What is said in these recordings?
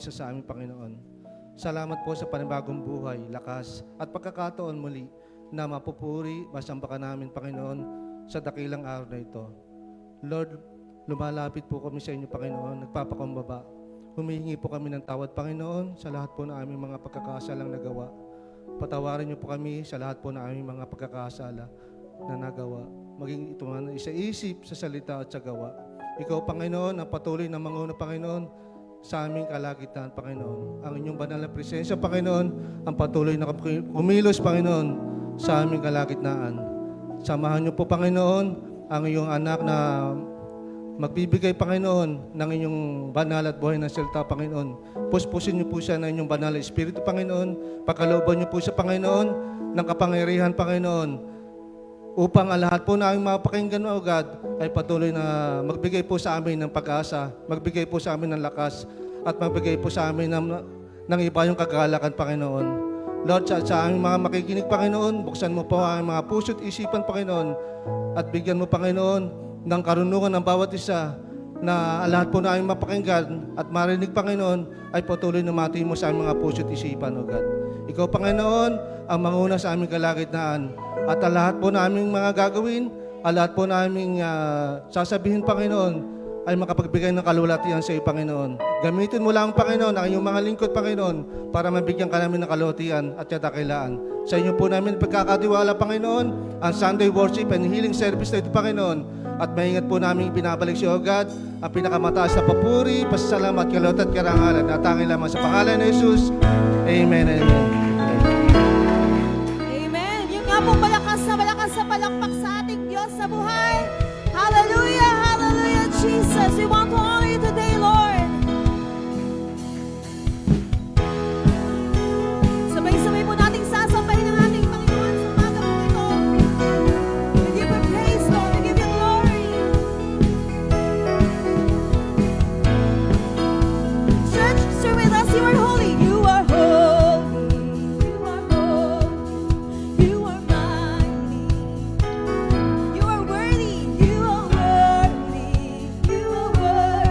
bawat isa sa aming Panginoon. Salamat po sa panibagong buhay, lakas at pagkakataon muli na mapupuri, masamba ka namin, Panginoon, sa dakilang araw na ito. Lord, lumalapit po kami sa inyo, Panginoon, nagpapakumbaba. Humihingi po kami ng tawad, Panginoon, sa lahat po ng aming mga pagkakasalang nagawa. Patawarin niyo po kami sa lahat po ng aming mga pagkakasala na nagawa. Maging ito man sa isip, sa salita at sa gawa. Ikaw, Panginoon, ang patuloy na manguna, Panginoon, sa aming kalagitnaan, Panginoon. Ang inyong banal na presensya, Panginoon, ang patuloy na kumilos, Panginoon, sa aming kalagitnaan. Samahan niyo po, Panginoon, ang iyong anak na magbibigay, Panginoon, ng inyong banal at buhay na salita, Panginoon. Puspusin niyo po siya ng inyong banal na Espiritu, Panginoon. Pagkalooban niyo po siya, Panginoon, ng kapangyarihan, Panginoon, upang ang lahat po na aming mapakinggan, O God, ay patuloy na magbigay po sa amin ng pag-asa, magbigay po sa amin ng lakas, at magbigay po sa amin ng iba yung kagalakan, Panginoon. Lord, sa aming mga makikinig, Panginoon, buksan mo po ang mga puso't isipan, Panginoon, at bigyan mo, Panginoon, ng karunungan ng bawat isa na lahat po na aming mapakinggan at marinig, Panginoon, ay patuloy na mati mo sa aming mga puso't isipan, O God. Ikaw, Panginoon, ang manguna sa aming kalagitnaan. At ang lahat po na aming mga gagawin, ang lahat po na aming sasabihin, Panginoon, ay makapagbigay ng kalulatian sa iyo, Panginoon. Gamitin mo lang, Panginoon, ang iyong mga lingkod, Panginoon, para mabigyan ka namin ng kalulatian at kadakilaan. Sa inyo po namin pagkakatiwala, Panginoon, ang Sunday worship and healing service na ito, Panginoon. At maingat po namin pinabalik si O God, ang pinakamataas na papuri, pasasalamat, kalulati at karangalan na tanging lamang sa pangalan ni Jesus. Amen and amen. Amen. Yung nga pong malakas na palakpak sa ating Diyos sa buhay. Hallelujah, hallelujah, Jesus. We want to honor you today, Lord. Sabay-sabay po nating sasambahin ang ating Panginoon sa umaga po ito. We give you praise, Lord. We give you glory. Church, sing with us. You are holy. You are holy. You are holy. You are mighty. You are worthy. You are worthy. You are worthy.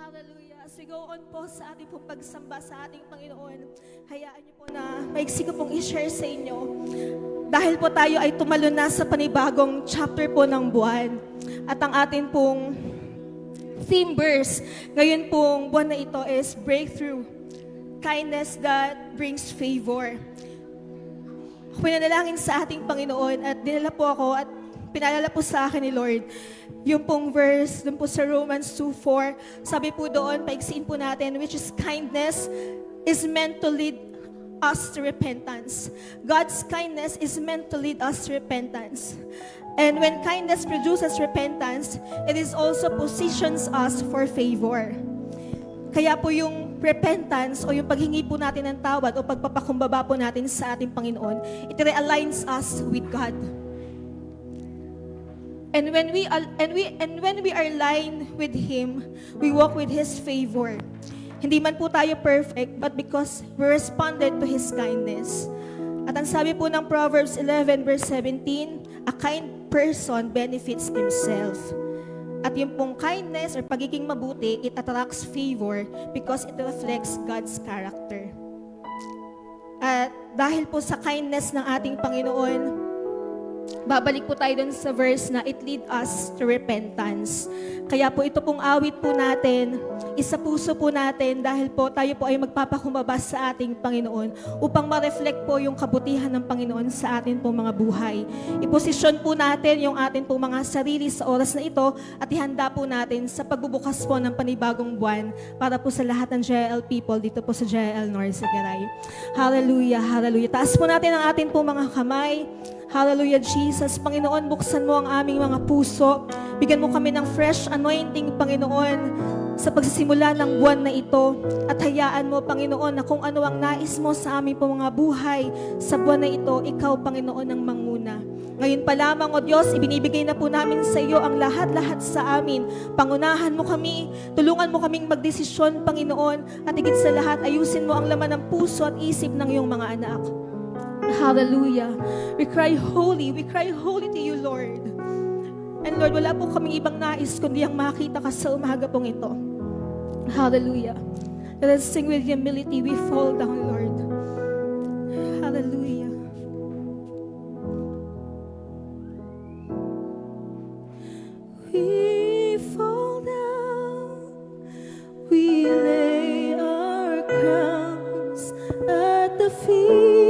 Hallelujah. As we go on po sa ating pong pagsamba sa ating Panginoon, hayaan niyo po na maiksi ko pong i-share sa inyo. Dahil po tayo ay tumalon na sa panibagong chapter po ng buwan. At ang atin pong theme verse ngayon pong buwan na ito is breakthrough. Kindness that brings favor. Pinanalangin sa ating Panginoon at dinala po ako at pinalala po sa akin ni Lord yung pong verse dun po sa Romans 2:4. Sabi po doon, paiksiin po natin, which is kindness is meant to lead us to repentance. God's kindness is meant to lead us to repentance. And when kindness produces repentance, it is also positions us for favor. Kaya po yung repentance o yung paghingi po natin ng tawad o pagpapakumbaba po natin sa ating Panginoon, it realigns us with God. And when we are aligned with Him, we walk with His favor. Hindi man po tayo perfect, but because we responded to His kindness. At ang sabi po ng Proverbs 11 verse 17, a kind person benefits himself. At yung pong kindness or pagiging mabuti, it attracts favor because it reflects God's character. At dahil po sa kindness ng ating Panginoon, babalik po tayo dun sa verse na it lead us to repentance. Kaya po ito pong awit po natin, isa puso po natin dahil po tayo po ay magpapakumbaba sa ating Panginoon upang ma-reflect po yung kabutihan ng Panginoon sa atin po mga buhay. Iposisyon po natin yung atin po mga sarili sa oras na ito at ihanda po natin sa pagbubukas po ng panibagong buwan para po sa lahat ng JL people dito po sa JL North Sagaray. Hallelujah, hallelujah. Taas po natin ang atin po mga kamay. Hallelujah, Jesus. Panginoon, buksan mo ang aming mga puso. Bigyan mo kami ng fresh anointing, Panginoon, sa pagsisimula ng buwan na ito. At hayaan mo, Panginoon, na kung ano ang nais mo sa aming po mga buhay sa buwan na ito, ikaw, Panginoon, ang manguna. Ngayon pa lamang, O Diyos, ibinibigay na po namin sa iyo ang lahat-lahat sa amin. Pangunahan mo kami, tulungan mo kaming magdesisyon, Panginoon, at higit sa lahat, ayusin mo ang laman ng puso at isip ng iyong mga anak. Hallelujah. We cry holy to you, Lord. And Lord, wala po kaming ibang nais kundi ang makita ka sa umaga pong ito. Hallelujah. Let us sing with humility. We fall down, Lord. Hallelujah. We fall down. We lay our crowns at the feet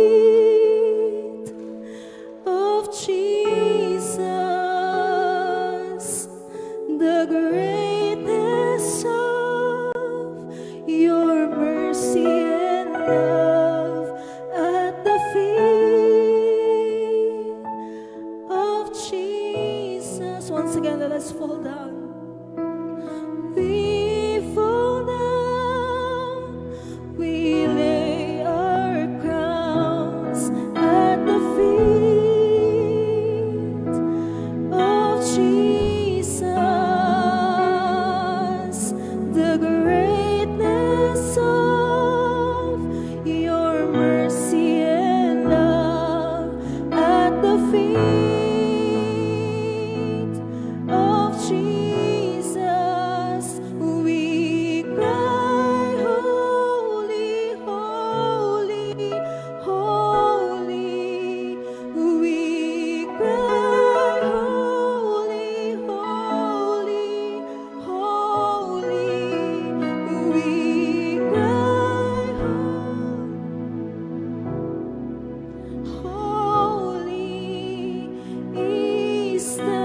of Jesus, the greatness of your mercy and love at the feet of Jesus. Once again, let us fall down. We fall down, we lay our crowns at the feet of Jesus, the greatness of your mercy and love at the feet of Jesus. We cry, holy, holy, holy. We cry, holy, holy, holy. We cry, holy is the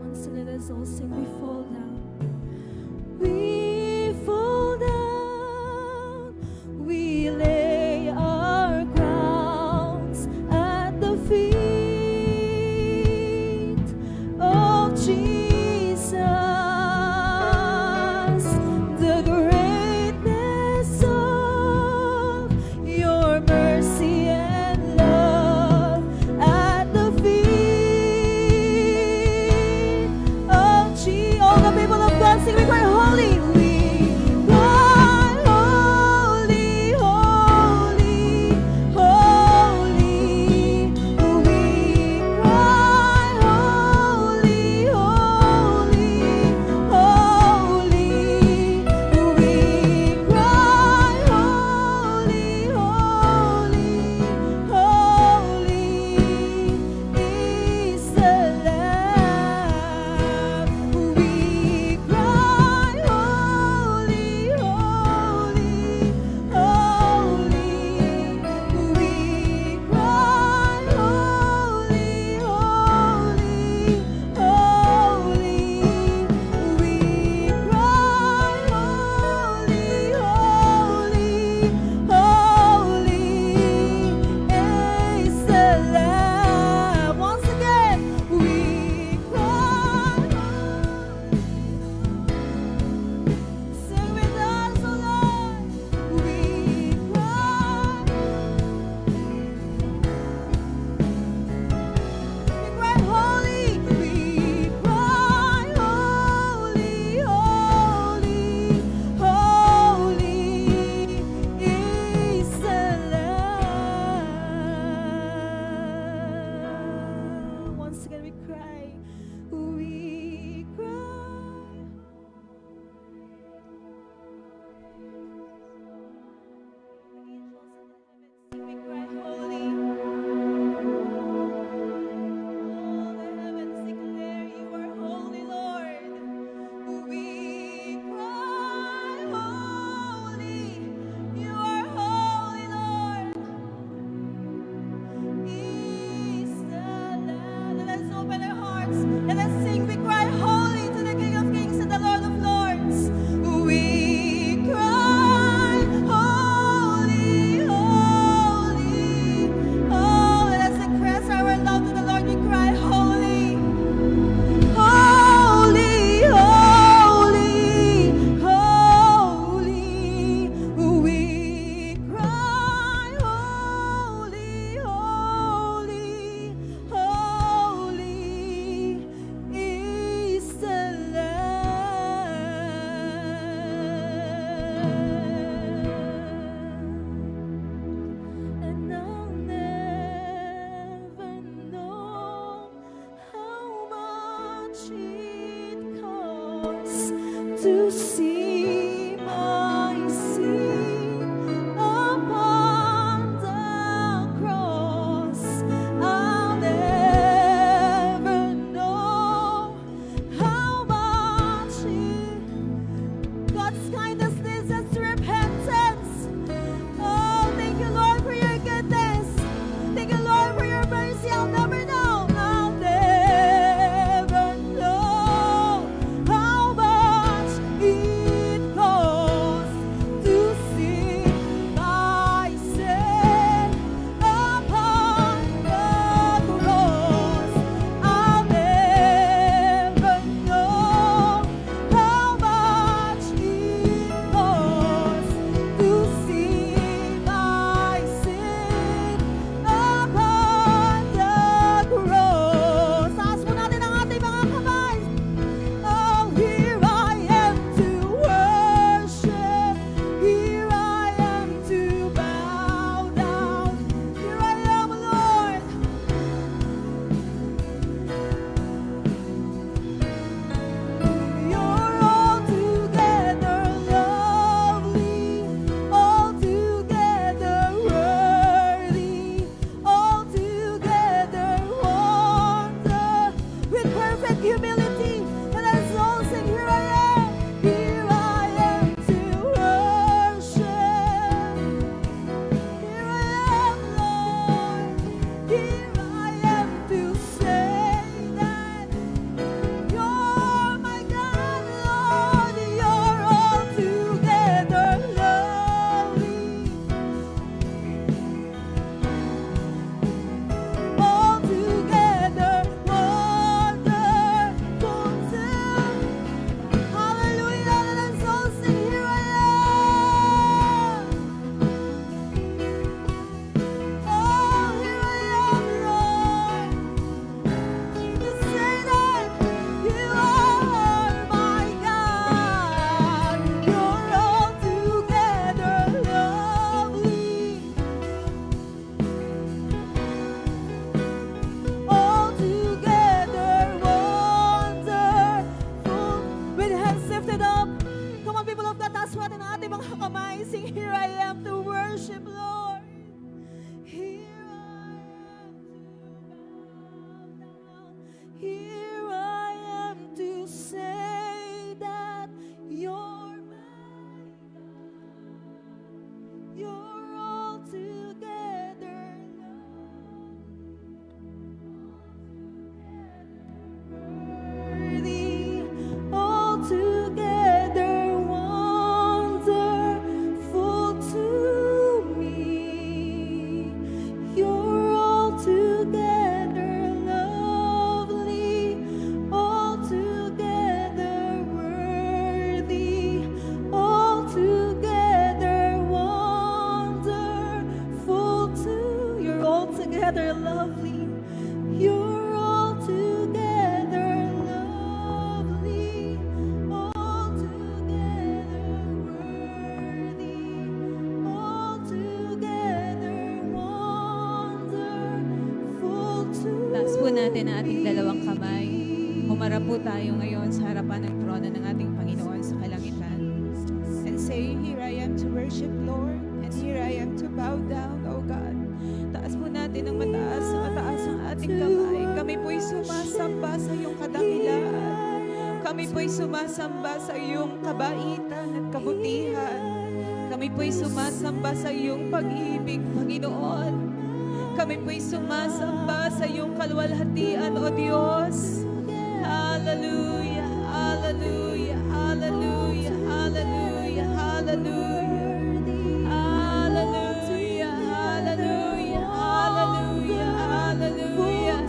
Once again, let us all sing, we fall down. We fall down, we lay our crowns at the feet of Jesus, the greatness of your mercy and love at the feet of Jesus. You're altogether worthy, altogether wonderful to me. You're altogether lovely, altogether worthy, altogether wonderful to. You're altogether lovely. You're altogether lovely, altogether worthy, altogether wonderful to. Taas po natin ang ating dalawang kamay. Humarap po tayo ngayon sa harapan ng trono ng ating Panginoon sa kalangitan. And say, here I am to worship, Lord, and here I am to bow down, O God. Taas po natin ang mataas ang ating kamay. Kami po'y sumasamba sa iyong kadakilaan. Kami po'y sumasamba sa iyong kabaitan at kabutihan. Kami po'y sumasamba sa iyong pag-ibig, Panginoon. Kami po'y sumasamba sa iyong kalwalhatian, O Diyos. Hallelujah, hallelujah, hallelujah, hallelujah, hallelujah. Hallelujah, hallelujah, hallelujah, hallelujah.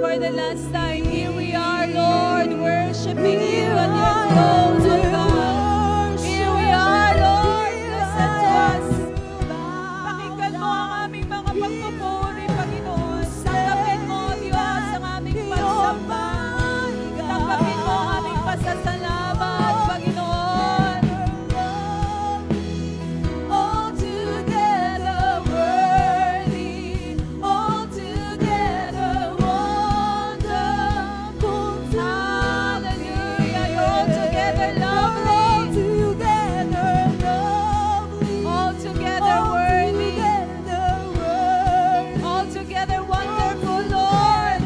For the last time, here we are, Lord, worshiping you on your throne, O God. Here we are, Lord, listen to us. Pakinggan mo ang aming mga pagpupuri, Panginoon. Tanggapin mo, Diyos, ang aming pagsamba. Tanggapin mo ang aming pasasalamat, Panginoon. Altogether worthy, altogether wonderful. Hallelujah, you're altogether lovely, altogether worthy, altogether wonderful, Lord.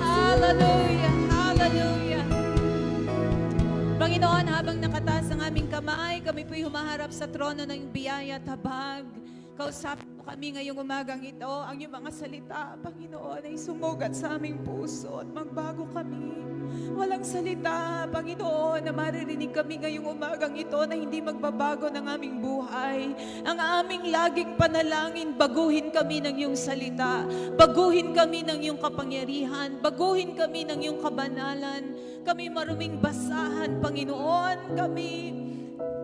Hallelujah, hallelujah. Panginoon, habang nakataas ang aming kamay, kami po'y humaharap sa trono ng biyaya at habag. Kausapin mo kami ngayong umagang ito. Ang iyong mga salita, Panginoon, ay sumugat sa aming puso at magbago kami. Walang salita, Panginoon, na maririnig kami ngayong umagang ito na hindi magbabago ng aming buhay. Ang aming laging panalangin, baguhin kami ng iyong salita. Baguhin kami ng iyong kapangyarihan. Baguhin kami ng iyong kabanalan. Kami maruming basahan, Panginoon. Kami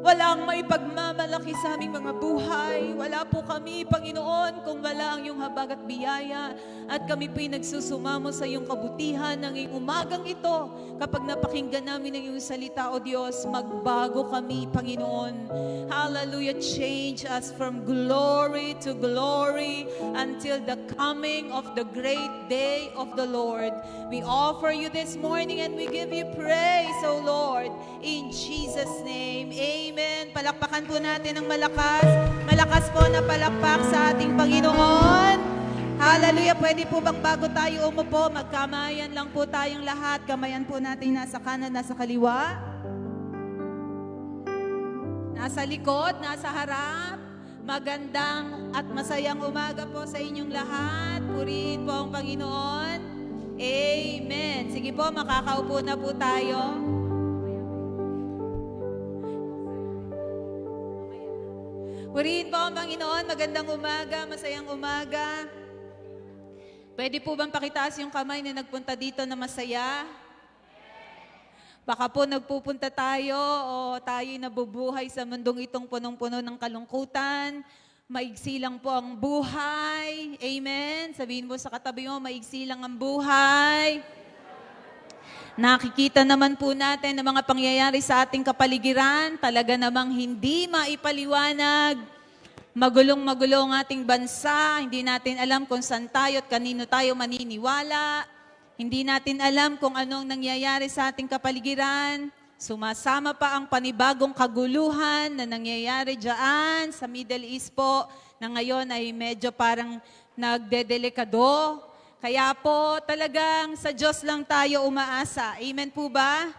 walang may pagmamalaki sa aming mga buhay. Wala po kami, Panginoon, kung wala ang iyong habag at biyaya. At kami po'y nagsusumamo sa iyong kabutihan ng iyong umagang ito. Kapag napakinggan namin ang iyong salita, O Diyos, magbago kami, Panginoon. Hallelujah, change us from glory to glory until the coming of the great day of the Lord. We offer you this morning and we give you praise, O Lord, in Jesus' name. Amen. Palakpakan po natin ng malakas. Malakas po na palakpak sa ating Panginoon. Hallelujah. Pwede po bang bago tayo umupo, magkamayan lang po tayong lahat. Kamayan po natin nasa kanan, nasa kaliwa. Nasa likod, nasa harap. Magandang at masayang umaga po sa inyong lahat. Purihin po ang Panginoon. Amen. Sige po, makakaupo na po tayo. Purihin po ang Panginoon. Magandang umaga, masayang umaga. Pwede po bang pakitaas yung kamay na nagpunta dito na masaya? Baka po nagpupunta tayo o tayo'y nabubuhay sa mundong itong punong-puno ng kalungkutan. Maigsi lang po ang buhay. Amen. Sabihin mo sa katabi mo, maigsi lang ang buhay. Nakikita naman po natin ang mga pangyayari sa ating kapaligiran. Talaga namang hindi maipaliwanag. Magulong-magulo ang ating bansa. Hindi natin alam kung saan tayo at kanino tayo maniniwala. Hindi natin alam kung anong nangyayari sa ating kapaligiran. Sumasama pa ang panibagong kaguluhan na nangyayari dyan sa Middle East po, na ngayon ay medyo parang nagdedelikado. Kaya po talagang sa Diyos lang tayo umaasa. Amen po ba?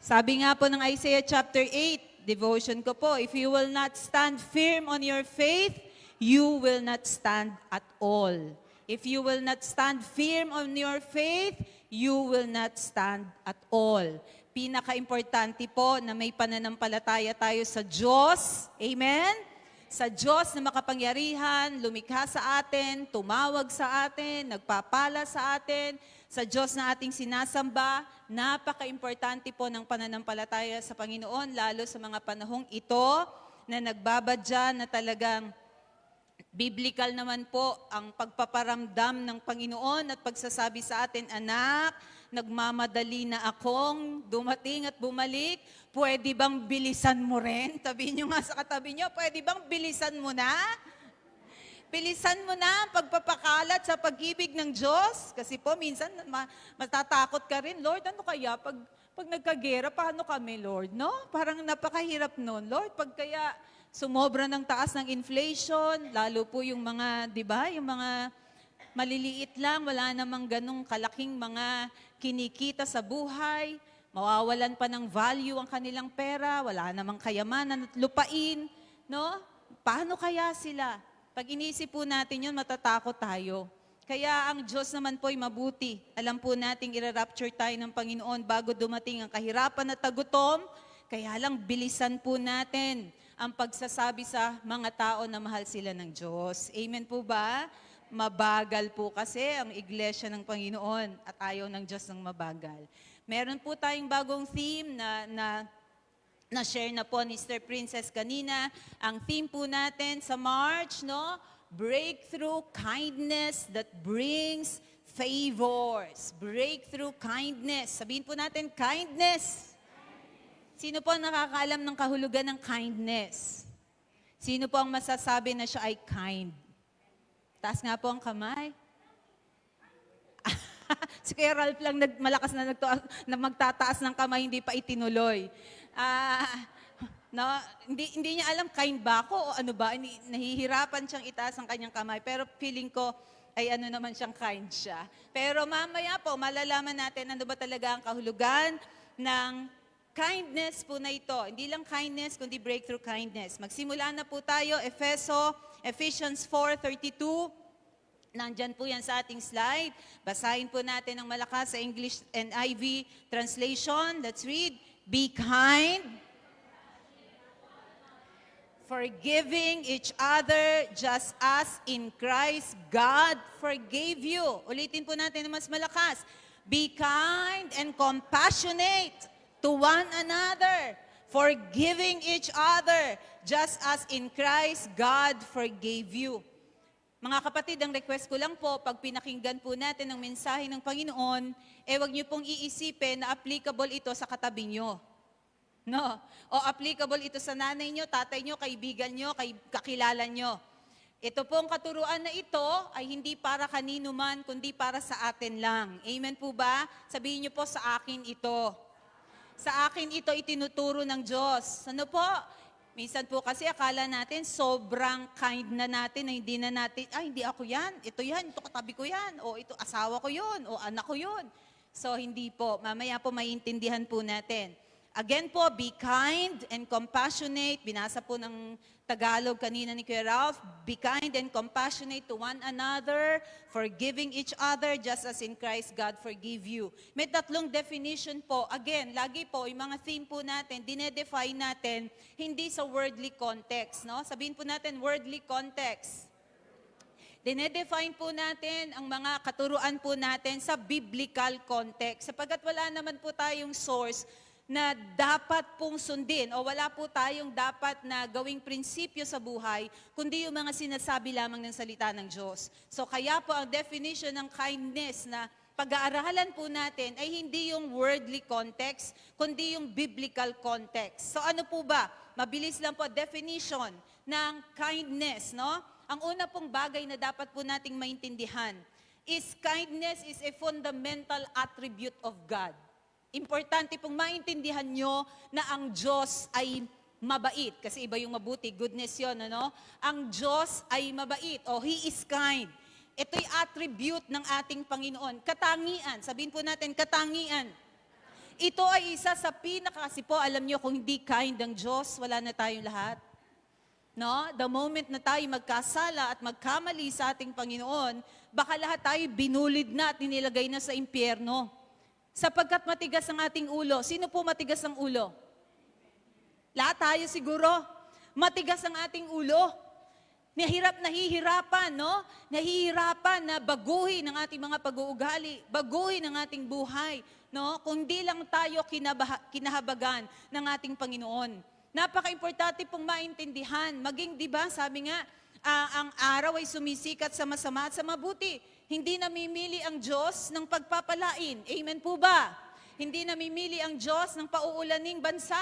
Sabi nga po ng Isaiah chapter 8, devotion ko po, if you will not stand firm on your faith, you will not stand at all. If you will not stand firm on your faith, you will not stand at all. Pinaka-importante po na may pananampalataya tayo sa Diyos. Amen? Sa Diyos na makapangyarihan, lumikha sa atin, tumawag sa atin, nagpapala sa atin, sa Diyos na ating sinasamba. Napaka-importante po ng pananampalataya sa Panginoon, lalo sa mga panahong ito na nagbabadya na talagang biblical naman po ang pagpaparamdam ng Panginoon at pagsasabi sa atin, anak, nagmamadali na akong dumating at bumalik. Pwede bang bilisan mo rin? Tabi nyo nga sa katabi nyo, pwede bang bilisan mo na? Bilisan mo na ang pagpapakalat sa pag-ibig ng Diyos. Kasi po, minsan matatakot ka rin, Lord, ano kaya? Pag nagkagera, paano kami, Lord? No? Parang napakahirap nun. Lord, pag kaya sumobra ng taas ng inflation, lalo po yung mga, di ba, yung mga maliliit lang, wala namang ganong kalaking mga kinikita sa buhay, mawawalan pa ng value ang kanilang pera, wala namang kayamanan at lupain, no? Paano kaya sila? Pag inisip po natin yun, matatakot tayo. Kaya ang Diyos naman po'y mabuti. Alam po nating ira-rapture tayo ng Panginoon bago dumating ang kahirapan at tagutom, kaya lang bilisan po natin ang pagsasabi sa mga tao na mahal sila ng Diyos. Amen po ba? Mabagal po kasi ang iglesia ng Panginoon at ayaw ng Diyos ng mabagal. Meron po tayong bagong theme na share na po ni Sister Princess kanina. Ang theme po natin sa March, no? Breakthrough kindness that brings favors. Breakthrough kindness. Sabihin po natin, kindness. Sino po ang nakakaalam ng kahulugan ng kindness? Sino po ang masasabi na siya ay kind? Taas nga po ang kamay. Si Kuya Ralph lang malakas na magtataas ng kamay, hindi pa itinuloy. No, hindi niya alam kind ba ako o ano ba, nahihirapan siyang itaas ang kanyang kamay, pero feeling ko ay ano naman siyang kind siya. Pero mamaya po, malalaman natin ano ba talaga ang kahulugan ng kindness po na ito. Hindi lang kindness, kundi breakthrough kindness. Magsimula na po tayo, Ephesians 4:32. Nandyan po yan sa ating slide. Basahin po natin ng malakas sa English and NIV translation. Let's read. Be kind, forgiving each other just as in Christ God forgave you. Ulitin po natin ng mas malakas. Be kind and compassionate to one another, forgiving each other just as in Christ God forgave you. Mga kapatid, ang request ko lang po, pag pinakinggan po natin ang mensahe ng Panginoon, wag niyo pong iisipin na applicable ito sa katabi niyo. No? O applicable ito sa nanay niyo, tatay niyo, kaibigan niyo, kakilala niyo. Ito pong katuruan na ito ay hindi para kanino man, kundi para sa atin lang. Amen po ba? Sabihin niyo po, sa akin ito. Sa akin ito itinuturo ng Diyos. Ano po? Minsan po kasi akala natin sobrang kind na natin na hindi na natin, hindi ako yan, ito katabi ko yan, o ito asawa ko yun, o anak ko yun. So hindi po, mamaya po maintindihan po natin. Again po, be kind and compassionate. Binasa po ng Tagalog kanina ni Kuya Ralph. Be kind and compassionate to one another, forgiving each other just as in Christ God forgive you. May tatlong definition po. Again, lagi po, yung mga theme po natin, dinedefine natin, hindi sa worldly context. No? Sabihin po natin, worldly context. Dinedefine po natin ang mga katuruan po natin sa biblical context. Sapagkat wala naman po tayong source na dapat pong sundin o wala po tayong dapat na gawing prinsipyo sa buhay, kundi yung mga sinasabi lamang ng salita ng Diyos. So kaya po ang definition ng kindness na pag-aaralan po natin ay hindi yung worldly context, kundi yung biblical context. So ano po ba? Mabilis lang po definition ng kindness, no? Ang una pong bagay na dapat po nating maintindihan is kindness is a fundamental attribute of God. Importante pong maintindihan nyo na ang Diyos ay mabait. Kasi iba yung mabuti, goodness yun, ano? Ang Diyos ay mabait, o He is kind. Ito'y attribute ng ating Panginoon. Katangian, sabihin po natin, katangian. Ito ay isa sa kasi po, alam niyo, kung hindi kind ang Diyos, wala na tayong lahat. No? The moment na tayo magkasala at magkamali sa ating Panginoon, baka lahat tayo binulid na at nilagay na sa impyerno. Sapagkat matigas ang ating ulo. Sino po matigas ang ulo? Lahat tayo siguro. Matigas ang ating ulo. Nahihirapan, no? Nahihirapan na baguhin ang ating mga pag-uugali, baguhin ang ating buhay, no? Kung di lang tayo kinahabagan ng ating Panginoon. Napaka-importante pong maintindihan. Maging, di ba, sabi nga, ang araw ay sumisikat sa masama at sa mabuti. Hindi namimili ang Diyos ng pagpapalain. Amen po ba? Hindi namimili ang Diyos ng pauulaning bansa.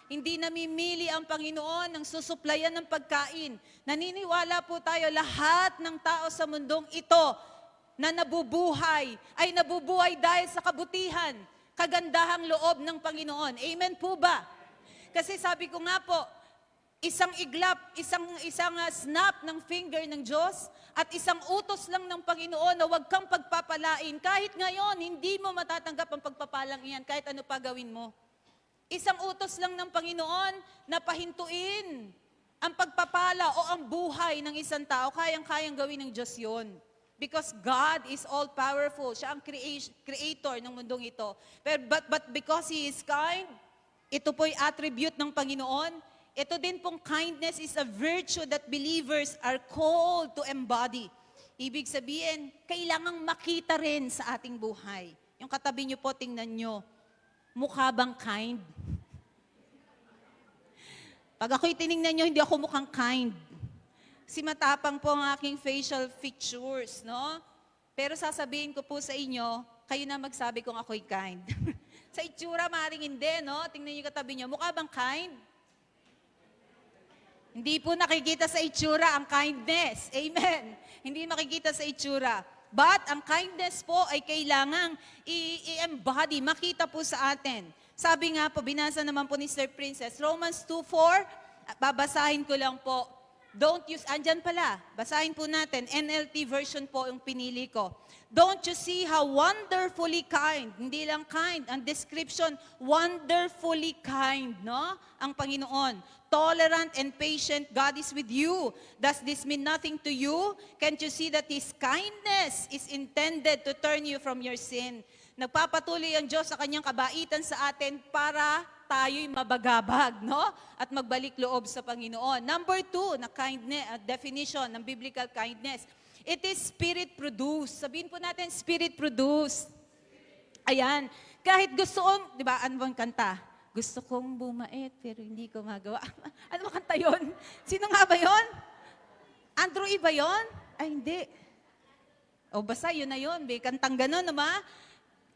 Hindi namimili ang Panginoon ng susuplayan ng pagkain. Naniniwala po tayo lahat ng tao sa mundong ito na nabubuhay, ay nabubuhay dahil sa kabutihan, kagandahang loob ng Panginoon. Amen po ba? Kasi sabi ko nga po, isang iglap, isang snap ng finger ng Diyos at isang utos lang ng Panginoon na huwag kang pagpapalain. Kahit ngayon, hindi mo matatanggap ang pagpapalang iyan kahit ano pa gawin mo. Isang utos lang ng Panginoon na pahintuin ang pagpapala o ang buhay ng isang tao. Kayang-kayang gawin ng Diyos yun. Because God is all-powerful. Siya ang creator ng mundong ito. But because He is kind, ito po'y attribute ng Panginoon. Ito din pong kindness is a virtue that believers are called to embody. Ibig sabihin, kailangang makita rin sa ating buhay. Yung katabi niyo po, tingnan niyo. Mukha bang kind? Pag ako'y tinignan nyo, hindi ako mukhang kind. Si matapang po ang aking facial features, no? Pero sasabihin ko po sa inyo, kayo na magsabi kung ako'y kind. Sa itsura, maaaring hindi, no? Tingnan nyo katabi nyo, mukha bang kind? Hindi po nakikita sa itsura ang kindness. Amen. Hindi makikita sa itsura. But ang kindness po ay kailangang i-embody, makita po sa atin. Sabi nga po, binasa naman po ni Sir Princess, Romans 2:4, babasahin ko lang po. Don't use, andyan pala, basahin po natin, NLT version po yung pinili ko. Don't you see how wonderfully kind, hindi lang kind, ang description, wonderfully kind, no? Ang Panginoon. Tolerant and patient, God is with you. Does this mean nothing to you? Can't you see that His kindness is intended to turn you from your sin? Nagpapatuloy ang Diyos sa kanyang kabaitan sa atin para tayo'y mabagabag, no? At magbalik loob sa Panginoon. Number 2, na kindness, definition ng biblical kindness. It is spirit-produced. Sabihin po natin, spirit-produced. Ayan. Kahit gusto kong, di ba, ano bang kanta? Gusto kong bumait, pero hindi ko magawa. Ano ba kanta yun? Sino nga ba yun? Andrew E. ba yun? Ay, hindi. O basta, yun na yun. May kantang ganun, naman.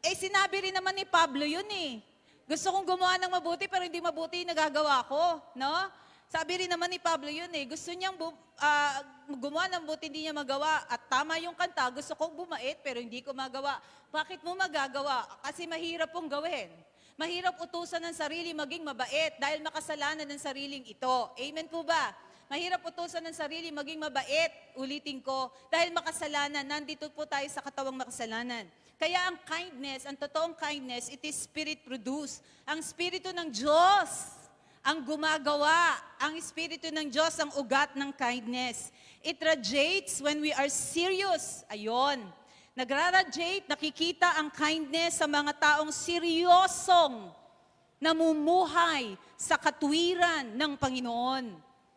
Eh, sinabi rin naman ni Pablo yun eh. Gusto kong gumawa ng mabuti, pero hindi mabuti yung nagagawa ko. No? Sabi rin naman ni Pablo yun eh. Gusto niyang gumawa ng mabuti, hindi niya magawa. At tama yung kanta, gusto kong bumait, pero hindi ko magawa. Bakit mo magagawa? Kasi mahirap pong gawin. Mahirap utusan ng sarili maging mabait dahil makasalanan ng sariling ito. Amen po ba? Mahirap utusan ng sarili maging mabait, ulitin ko, dahil makasalanan. Nandito po tayo sa katawang makasalanan. Kaya ang kindness, ang totoong kindness, it is spirit-produced. Ang Espiritu ng Diyos ang gumagawa. Ang Espiritu ng Diyos ang ugat ng kindness. It radiates when we are serious. Ayon. Nagraradiate, nakikita ang kindness sa mga taong seryosong namumuhay sa katuwiran ng Panginoon.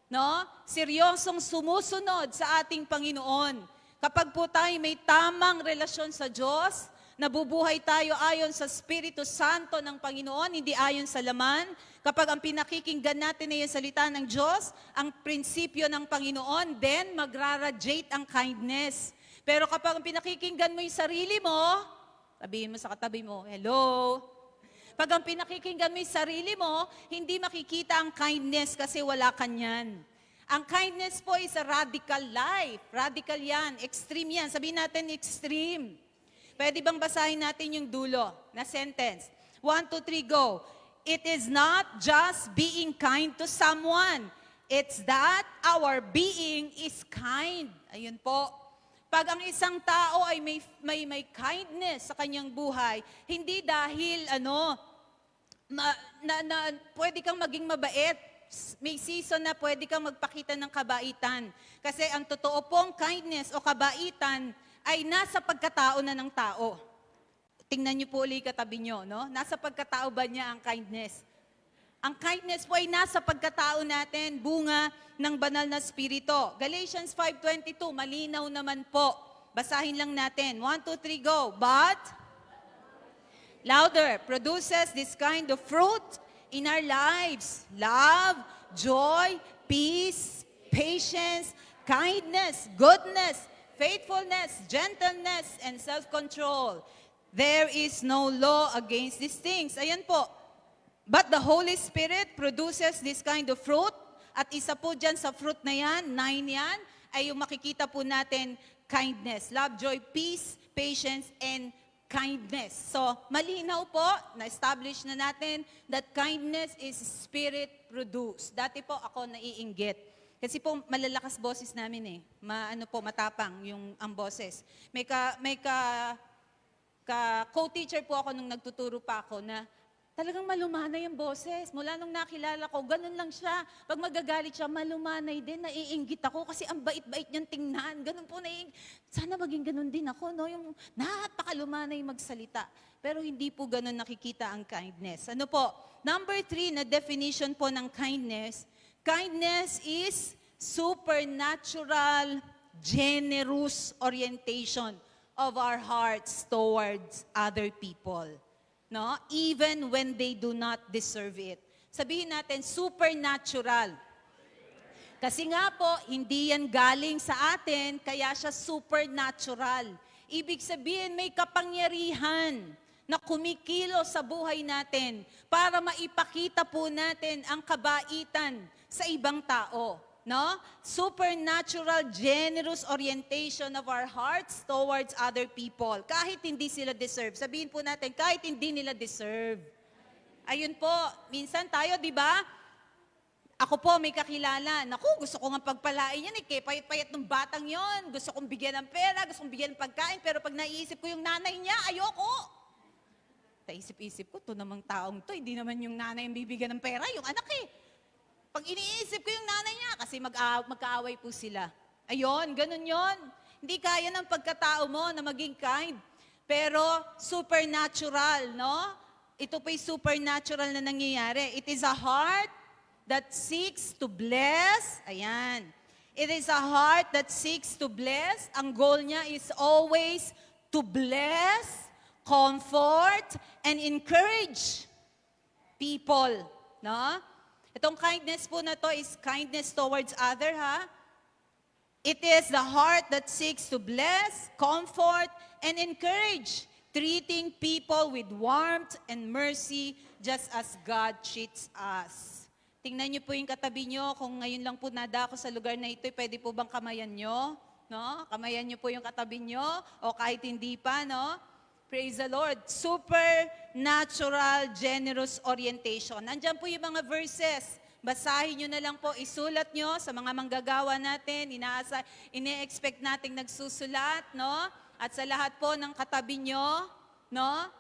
No? Seryosong sumusunod sa ating Panginoon. Kapag po tayo may tamang relasyon sa Diyos, nabubuhay tayo ayon sa Espiritu Santo ng Panginoon, hindi ayon sa laman. Kapag ang pinakikinggan natin ay yung salita ng Diyos, ang prinsipyo ng Panginoon, then magraradiate ang kindness. Pero kapag ang pinakikinggan mo yung sarili mo, sabihin mo sa katabi mo, hello. Pag ang pinakikinggan mo yung sarili mo, hindi makikita ang kindness kasi wala kanyan. Ang kindness po is a radical life. Radical yan, extreme yan. Sabihin natin extreme. Pwede bang basahin natin yung dulo na sentence? 1, 2, 3, go. It is not just being kind to someone. It's that our being is kind. Ayun po. Pag ang isang tao ay may kindness sa kanyang buhay, hindi dahil pwede kang maging mabait. May season na pwede kang magpakita ng kabaitan. Kasi ang totoo pong kindness o kabaitan ay nasa pagkatao na ng tao. Tingnan niyo po ulit katabi niyo, no? Nasa pagkatao ba niya ang kindness? Ang kindness po ay nasa pagkatao natin, bunga ng banal na spirito. Galatians 5:22, malinaw naman po. Basahin lang natin. 1, 2, 3, go. But, louder, produces this kind of fruit in our lives. Love, joy, peace, patience, kindness, goodness, faithfulness, gentleness, and self-control. There is no law against these things. Ayan po. But the Holy Spirit produces this kind of fruit. At isa po dyan sa fruit na yan, 9 yan, ay yung makikita po natin, kindness. Love, joy, peace, patience, and kindness. So, malinaw po, na-establish na natin that kindness is spirit-produced. Dati po ako naiinggit. Kasi po malalakas boses namin eh. Matapang yung ang boses. May co-teacher po ako nung nagtuturo pa ako na talagang malumanay ang boses. Mula nung nakilala ko, ganun lang siya. Pag magagalit siya, malumanay din. Naiinggit ako kasi ang bait-bait niyang tingnan. Ganun po sana maging ganun din ako, no? Yung napakalumanay magsalita. Pero hindi po ganun nakikita ang kindness. Ano po? Number 3 na definition po ng kindness. Kindness is supernatural, generous orientation of our hearts towards other people. No? Even when they do not deserve it. Sabihin natin, supernatural. Kasi nga po, hindi yan galing sa atin, kaya siya supernatural. Ibig sabihin, may kapangyarihan na kumikilo sa buhay natin para maipakita po natin ang kabaitan sa ibang tao. No? Supernatural, generous orientation of our hearts towards other people. Kahit hindi sila deserve. Sabihin po natin, kahit hindi nila deserve. Ayun po, minsan tayo, di ba? Ako po, may kakilala. Naku, gusto ko nga pagpalain yan eh. Payat-payat ng batang yon. Gusto kong bigyan ng pera, gusto kong bigyan ng pagkain. Pero pag naiisip ko yung nanay niya, ayoko. Taisip-isip ko, to namang taong to, hindi naman yung nanay ang bibigyan ng pera, yung anak eh. Pag iniisip ko yung nanay niya, kasi magkaaway po sila. Ayun, ganun yon. Hindi kaya ng pagkatao mo na maging kind. Pero supernatural, no? Ito po'y supernatural na nangyayari. It is a heart that seeks to bless. Ayan. It is a heart that seeks to bless. Ang goal niya is always to bless, comfort, and encourage people. No? Itong kindness po na to is kindness towards other, ha? It is the heart that seeks to bless, comfort, and encourage, treating people with warmth and mercy just as God treats us. Tingnan niyo po yung katabi niyo, kung ngayon lang po nadako sa lugar na ito, pwede po bang kamayan niyo? No? Kamayan niyo po yung katabi niyo, o kahit hindi pa, no? Praise the Lord. Supernatural, generous orientation. Nandiyan po yung mga verses. Basahin nyo na lang po, isulat nyo sa mga manggagawa natin. Ine-expect nating nagsusulat, no? At sa lahat po ng katabi nyo, no?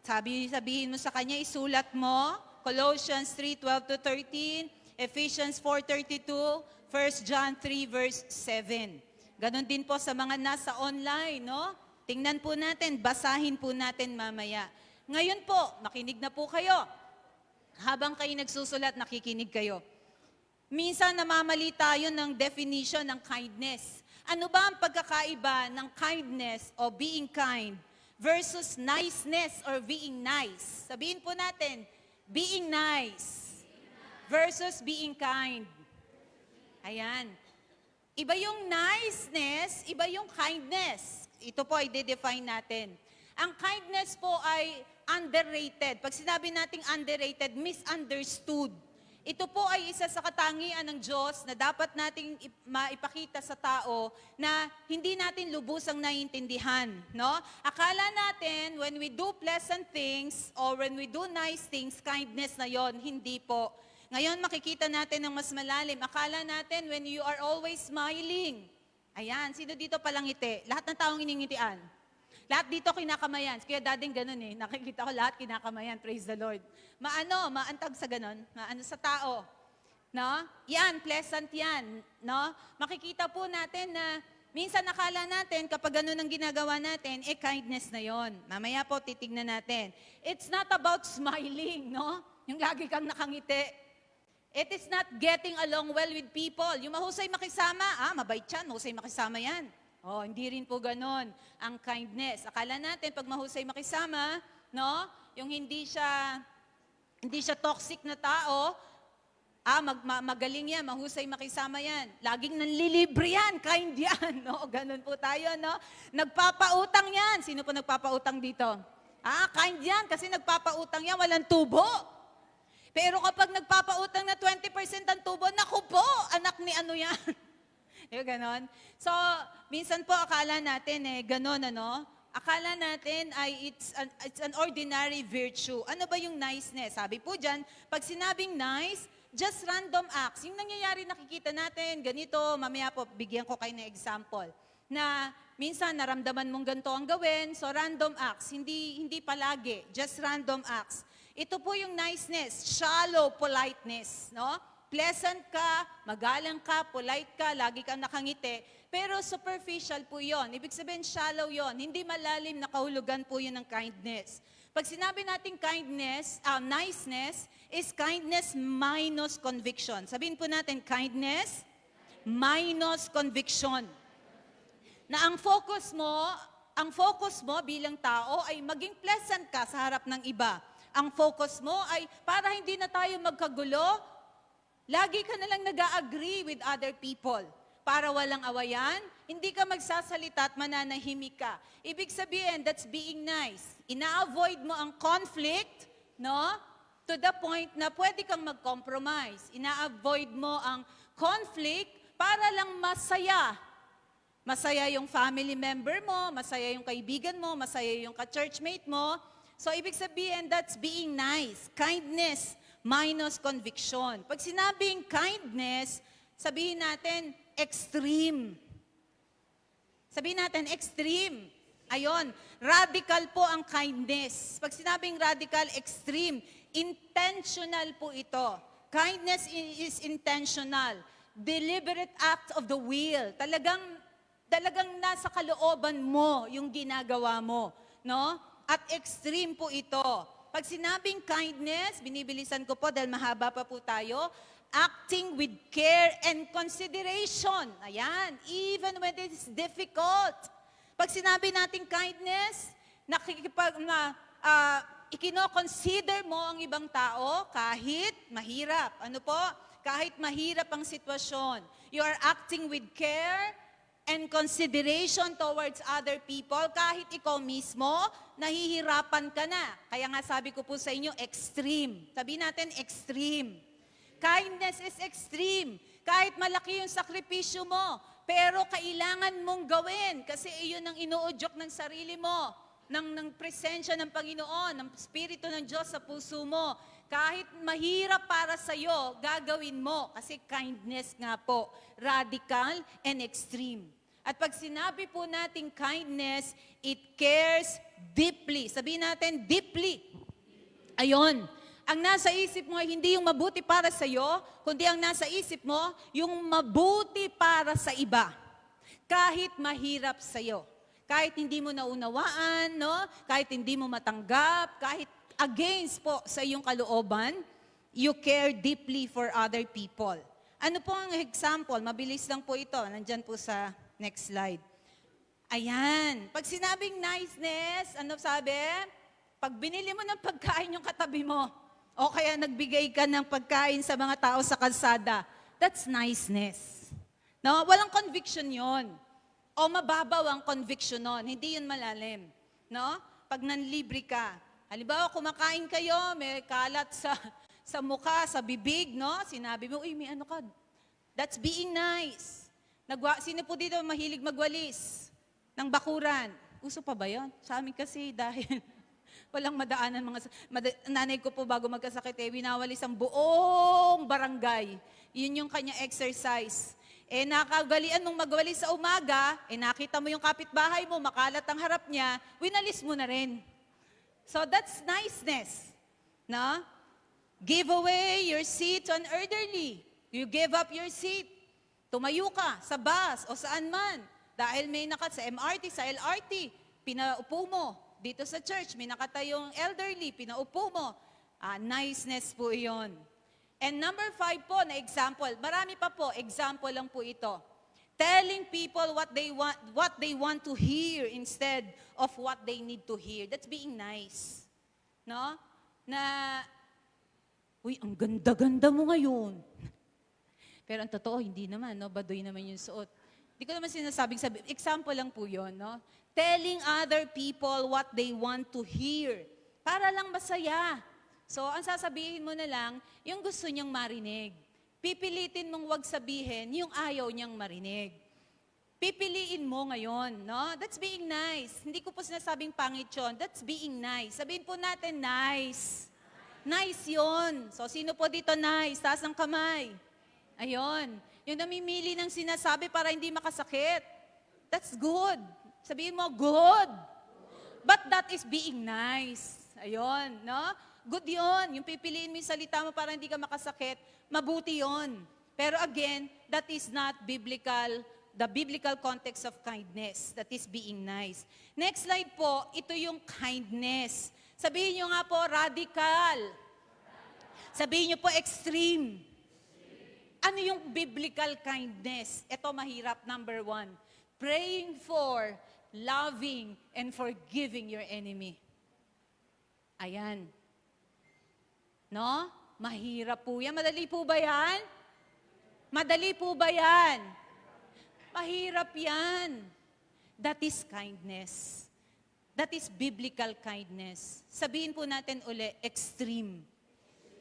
Sabihin mo sa kanya, isulat mo. Colossians 3:12-13, Ephesians 4:32, 1 John 3 verse 7. Ganon din po sa mga nasa online, no? Tingnan po natin, basahin po natin mamaya. Ngayon po, makinig na po kayo. Habang kayo nagsusulat, nakikinig kayo. Minsan namamali tayo ng definition ng kindness. Ano ba ang pagkakaiba ng kindness o being kind versus niceness or being nice? Sabihin po natin, being nice versus being kind. Ayan. Iba yung niceness, iba yung kindness. Ito po ay de-define natin. Ang kindness po ay underrated. Pag sinabi nating underrated, misunderstood. Ito po ay isa sa katangian ng Diyos na dapat nating maipakita sa tao na hindi natin lubusang naiintindihan. No? Akala natin, when we do pleasant things or when we do nice things, kindness na yon, hindi po. Ngayon makikita natin ng mas malalim. Akala natin, when you are always smiling, ayan, sino dito palangiti? Lahat ng taong iningitian. Lahat dito kinakamayan. Kaya dading ganun eh. Nakikita ko lahat kinakamayan. Praise the Lord. Maantag sa ganun. Maano sa tao. No? Yan, pleasant yan. No? Makikita po natin na minsan nakala natin kapag ganun ang ginagawa natin, kindness na yon. Mamaya po titignan natin. It's not about smiling, no? Yung lagi kang nakangiti. It is not getting along well with people. Yung mahusay makisama, mabait yan, mahusay makisama yan. Oh, hindi rin po ganon ang kindness. Akala natin pag mahusay makisama, no? Yung hindi siya toxic na tao, magaling yan, mahusay makisama yan. Laging nanlilibre yan, kind yan, no? Ganon po tayo, no? Nagpapautang yan. Sino po nagpapautang dito? Kind yan kasi nagpapautang yan, walang tubo. Pero kapag nagpapautang na 20% ang tubo, naku po, anak ni ano yan. Yung ganon. So, minsan po akala natin ganon, ano? Akala natin ay it's an ordinary virtue. Ano ba yung niceness? Sabi po dyan, pag sinabing nice, just random acts. Yung nangyayari nakikita natin, ganito, mamaya po, bigyan ko kayo ng example. Na minsan naramdaman mong ganito ang gawin, so random acts. Hindi palagi, just random acts. Ito po yung niceness, shallow politeness, no? Pleasant ka, magalang ka, polite ka, lagi kang nakangiti, pero superficial po yon. Ibig sabihin, shallow yon. Hindi malalim na kahulugan po yun ng kindness. Pag sinabi natin kindness, niceness, is kindness minus conviction. Sabihin po natin, kindness minus conviction. Na ang focus mo bilang tao ay maging pleasant ka sa harap ng iba. Ang focus mo ay para hindi na tayo magkagulo, lagi ka na lang nag-agree with other people. Para walang awayan, hindi ka magsasalita at mananahimik ka. Ibig sabihin, that's being nice. Ina-avoid mo ang conflict, no? To the point na pwede kang mag-compromise. Ina-avoid mo ang conflict para lang masaya. Masaya yung family member mo, masaya yung kaibigan mo, masaya yung ka-churchmate mo. So, ibig sabihin, that's being nice. Kindness minus conviction. Pag sinabing kindness, sabihin natin, extreme. Sabihin natin, extreme. Ayon, radical po ang kindness. Pag sinabing radical, extreme, intentional po ito. Kindness is intentional. Deliberate act of the will. Talagang nasa kalooban mo yung ginagawa mo. No? At extreme po ito. Pag sinabing kindness, binibilisan ko po dahil mahaba pa po tayo, acting with care and consideration. Ayan, even when it is difficult. Pag sinabi natin kindness, ikino-consider mo ang ibang tao kahit mahirap. Ano po? Kahit mahirap ang sitwasyon. You are acting with care and consideration towards other people, kahit ikaw mismo, nahihirapan ka na. Kaya nga sabi ko po sa inyo, extreme. Sabi natin, extreme. Kindness is extreme. Kahit malaki yung sakripisyo mo, pero kailangan mong gawin kasi iyon ang inuudyok ng sarili mo, ng presensya ng Panginoon, ng Espiritu ng Diyos sa puso mo. Kahit mahirap para sa'yo, gagawin mo kasi kindness nga po, radical and extreme. At pag sinabi po natin kindness, it cares deeply. Sabihin natin, deeply. Ayon. Ang nasa isip mo ay hindi yung mabuti para sa'yo, kundi ang nasa isip mo, yung mabuti para sa iba. Kahit mahirap sa'yo. Kahit hindi mo naunawaan, no? Kahit hindi mo matanggap, kahit against po sa iyong kalooban, you care deeply for other people. Ano po ang example? Mabilis lang po ito. Nandyan po sa next slide. Ayan. Pag sinabing niceness, ano sabi? Pag binili mo ng pagkain yung katabi mo, o kaya nagbigay ka ng pagkain sa mga tao sa kalsada, that's niceness. No? Walang conviction yon. O mababaw ang conviction nun. Hindi yun malalim. No? Pag nanlibre ka, halimbawa kumakain kayo, may kalat sa mukha, sa bibig, no? Sinabi mo, uy, may ano ka? That's being nice. Sino po dito mahilig magwalis ng bakuran? Uso pa ba yun? Sa amin kasi dahil walang madaanan nanay ko po bago magkasakit, winawalis ang buong barangay. Yun yung kanya exercise. nakagalian mong magwali sa umaga, nakita mo yung kapitbahay mo, makalat ang harap niya, winalis mo na rin. So that's niceness. No? Give away your seat to an elderly. You give up your seat. Tumayo ka sa bus o saan man. Dahil may sa MRT, sa LRT, pinaupo mo. Dito sa church, may nakatayong elderly, pinaupo mo. Niceness po iyon. And number 5 po na example, marami pa po, example lang po ito. Telling people what they want to hear instead of what they need to hear. That's being nice. No? Na, uy, ang ganda-ganda mo ngayon. Pero ang totoo, hindi naman, no? Baduy naman yung suot. Hindi ko naman example lang po yun, no? Telling other people what they want to hear. Para lang masaya. So, ang sasabihin mo na lang, yung gusto niyang marinig. Pipilitin mong wag sabihin yung ayaw niyang marinig. Pipiliin mo ngayon, no? That's being nice. Hindi ko po sinasabing pangit yun. That's being nice. Sabihin po natin, nice. Nice yun. So, sino po dito nice? Taas ang kamay. Ayun. Yung namimili ng sinasabi para hindi makasakit. That's good. Sabihin mo, good. But that is being nice. Ayun, no? Good yun. Yung pipiliin mo yung salita mo para hindi ka makasakit, mabuti yun. Pero again, that is not the biblical context of kindness. That is being nice. Next slide po, ito yung kindness. Sabihin nyo nga po, radical. Sabihin nyo po, extreme. Ano yung biblical kindness? Ito mahirap, number 1. Praying for, loving, and forgiving your enemy. Ayan. No? Mahirap po yan. Madali po ba yan? Madali po ba yan? Mahirap yan. That is kindness. That is biblical kindness. Sabihin po natin uli, extreme,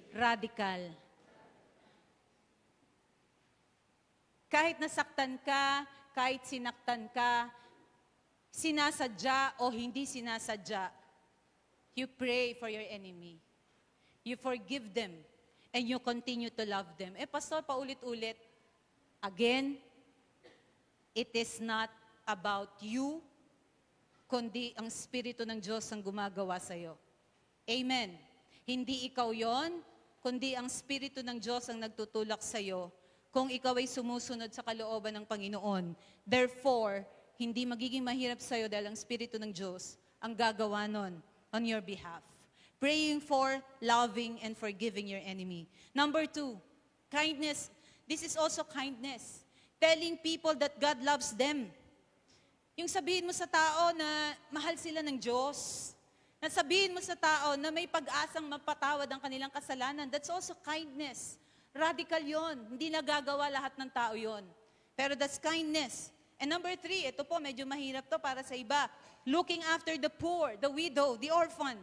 radical. Kahit nasaktan ka, kahit sinaktan ka, sinasadya o hindi sinasadya, you pray for your enemy. You forgive them, and you continue to love them. Pastor, paulit-ulit, again, it is not about you, kundi ang Espiritu ng Diyos ang gumagawa sa'yo. Amen. Hindi ikaw yon, kundi ang Espiritu ng Diyos ang nagtutulak sa'yo kung ikaw ay sumusunod sa kalooban ng Panginoon. Therefore, hindi magiging mahirap sa'yo dahil ang Espiritu ng Diyos ang gagawa nun on your behalf. Praying for, loving, and forgiving your enemy. Number 2, kindness. This is also kindness. Telling people that God loves them. Yung sabihin mo sa tao na mahal sila ng Diyos. Na sabihin mo sa tao na may pag-asang mapatawad ang kanilang kasalanan. That's also kindness. Radical yon. Hindi nagagawa lahat ng tao yon. Pero that's kindness. And number 3, ito po, medyo mahirap to para sa iba. Looking after the poor, the widow, the orphan.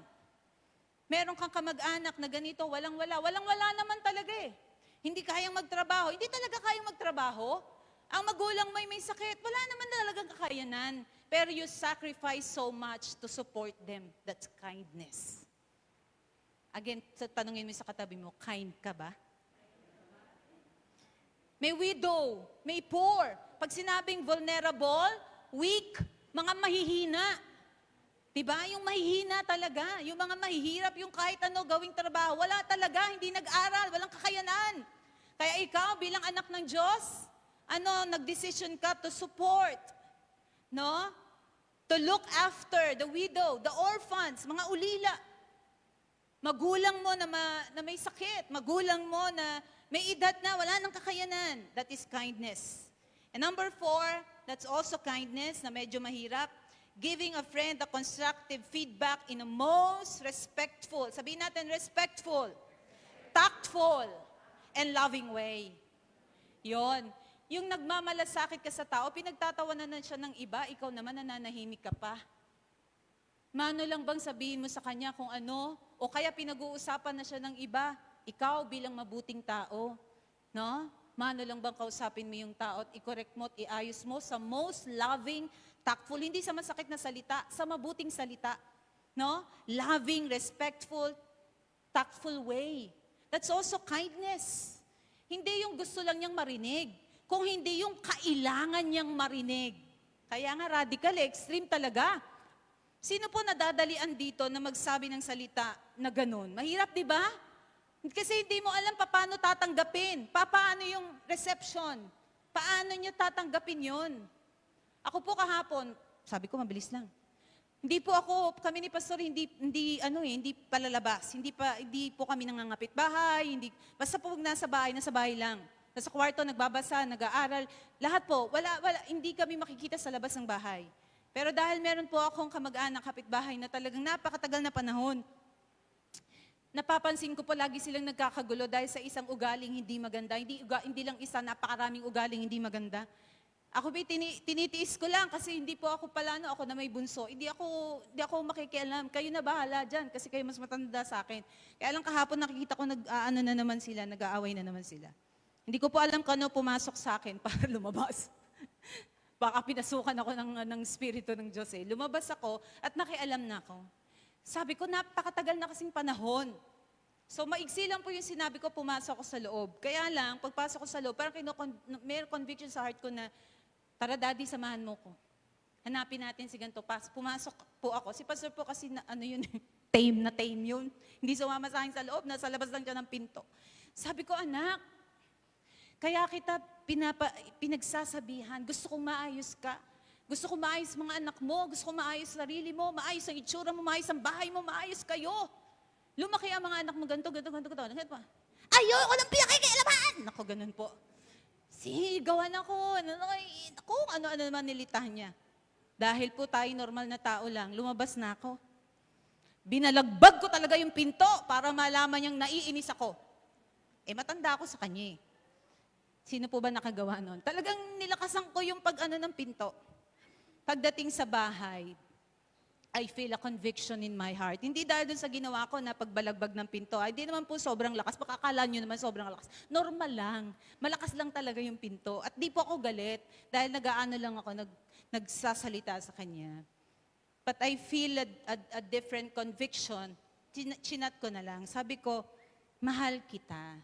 Meron kang kamag-anak na ganito, walang-wala. Walang-wala naman talaga eh. Hindi kayang magtrabaho. Hindi talaga kayang magtrabaho. Ang magulang may sakit. Wala naman talagang kakayanan. Pero you sacrifice so much to support them. That's kindness. Again, tanungin mo sa katabi mo, kind ka ba? May widow, may poor. Pag sinabing vulnerable, weak, mga mahihina. Diba? Yung mahihina talaga. Yung mga mahihirap, yung kahit ano gawing trabaho. Wala talaga, hindi nag-aral, walang kakayanan. Kaya ikaw bilang anak ng Diyos, nag-decision ka to support. No? To look after the widow, the orphans, mga ulila. Magulang mo na may sakit. Magulang mo na may edad na, wala nang kakayanan. That is kindness. And number 4, that's also kindness na medyo mahirap. Giving a friend a constructive feedback in a most respectful, sabihin natin respectful, tactful, and loving way. Yon. Yung nagmamalasakit ka sa tao, pinagtatawanan na siya ng iba, ikaw naman nananahimik ka pa. Mano lang bang sabihin mo sa kanya kung ano, o kaya pinag-uusapan na siya ng iba, ikaw bilang mabuting tao, no? Mano lang bang kausapin mo yung tao at i-correct mo at iayos mo sa most loving, tactful, hindi sa masakit na salita, sa mabuting salita, no? Loving, respectful, tactful way. That's also kindness. Hindi yung gusto lang niyang marinig. kung hindi yung kailangan niyang marinig. Kaya nga radical, extreme talaga. Sino po nadadalian dito na magsabi ng salita na ganun? Mahirap, di ba? Kasi hindi mo alam paano tatanggapin. Paano yung reception? Paano niyo tatanggapin yun? Ako po kahapon, sabi ko mabilis lang. Kami ni Pastor, hindi palalabas. Hindi po kami nangangapit bahay, basta po nasa bahay lang. Nasa kwarto, nagbabasa, nag-aaral. Lahat po, hindi kami makikita sa labas ng bahay. Pero dahil meron po akong kamag-anak, kapitbahay na talagang napakatagal na panahon, napapansin ko po lagi silang nagkakagulo dahil sa isang ugaling hindi maganda. Hindi lang isa, napakaraming ugaling hindi maganda. Ako tinitiis ko lang kasi hindi po ako ako na may bunso. Hindi ako makikialam. Kayo na bahala dyan kasi kayo mas matanda sa akin. Kaya lang kahapon nakikita ko nag-aaway na naman sila. Hindi ko po alam kung ano pumasok sa akin para lumabas. Baka pinasukan ako ng Espiritu ng Diyos eh. Lumabas ako at nakialam na ako. Sabi ko, napakatagal na kasing panahon. So maigsi lang po yung sinabi ko, pumasok ako sa loob. Kaya lang, pagpasok ko sa loob, parang may conviction sa heart ko na, tara daddy, samahan mo ko. Hanapin natin si ganito. Pumasok po ako. Si Pastor po kasi, tame yun. Hindi sumama sa akin sa loob, nasa labas lang siya ng pinto. Sabi ko, anak, kaya kita pinagsasabihan, gusto kong maayos ka. Gusto kong maayos mga anak mo, gusto kong maayos sarili mo, maayos ang itsura mo, maayos ang bahay mo, maayos kayo. Lumaki ang mga anak mo ganito. Ayoko ng pinakikialaman! Naku, ganun po. Sigawan ako, ano naman nilitahan niya. Dahil po tayo normal na tao lang, lumabas na ako. Binalagbag ko talaga yung pinto para malaman niyang naiinis ako. Matanda ako sa kanya eh. Sino po ba nakagawa nun? Talagang nilakasan ko yung ng pinto. Pagdating sa bahay, I feel a conviction in my heart. Hindi dahil dun sa ginawa ko na pagbalagbag ng pinto. Hindi naman po sobrang lakas. Baka akala nyo naman sobrang lakas. Normal lang. Malakas lang talaga yung pinto. At di po ako galit. Dahil nagsasalita sa kanya. But I feel a different conviction. Chinat ko na lang. Sabi ko, mahal kita.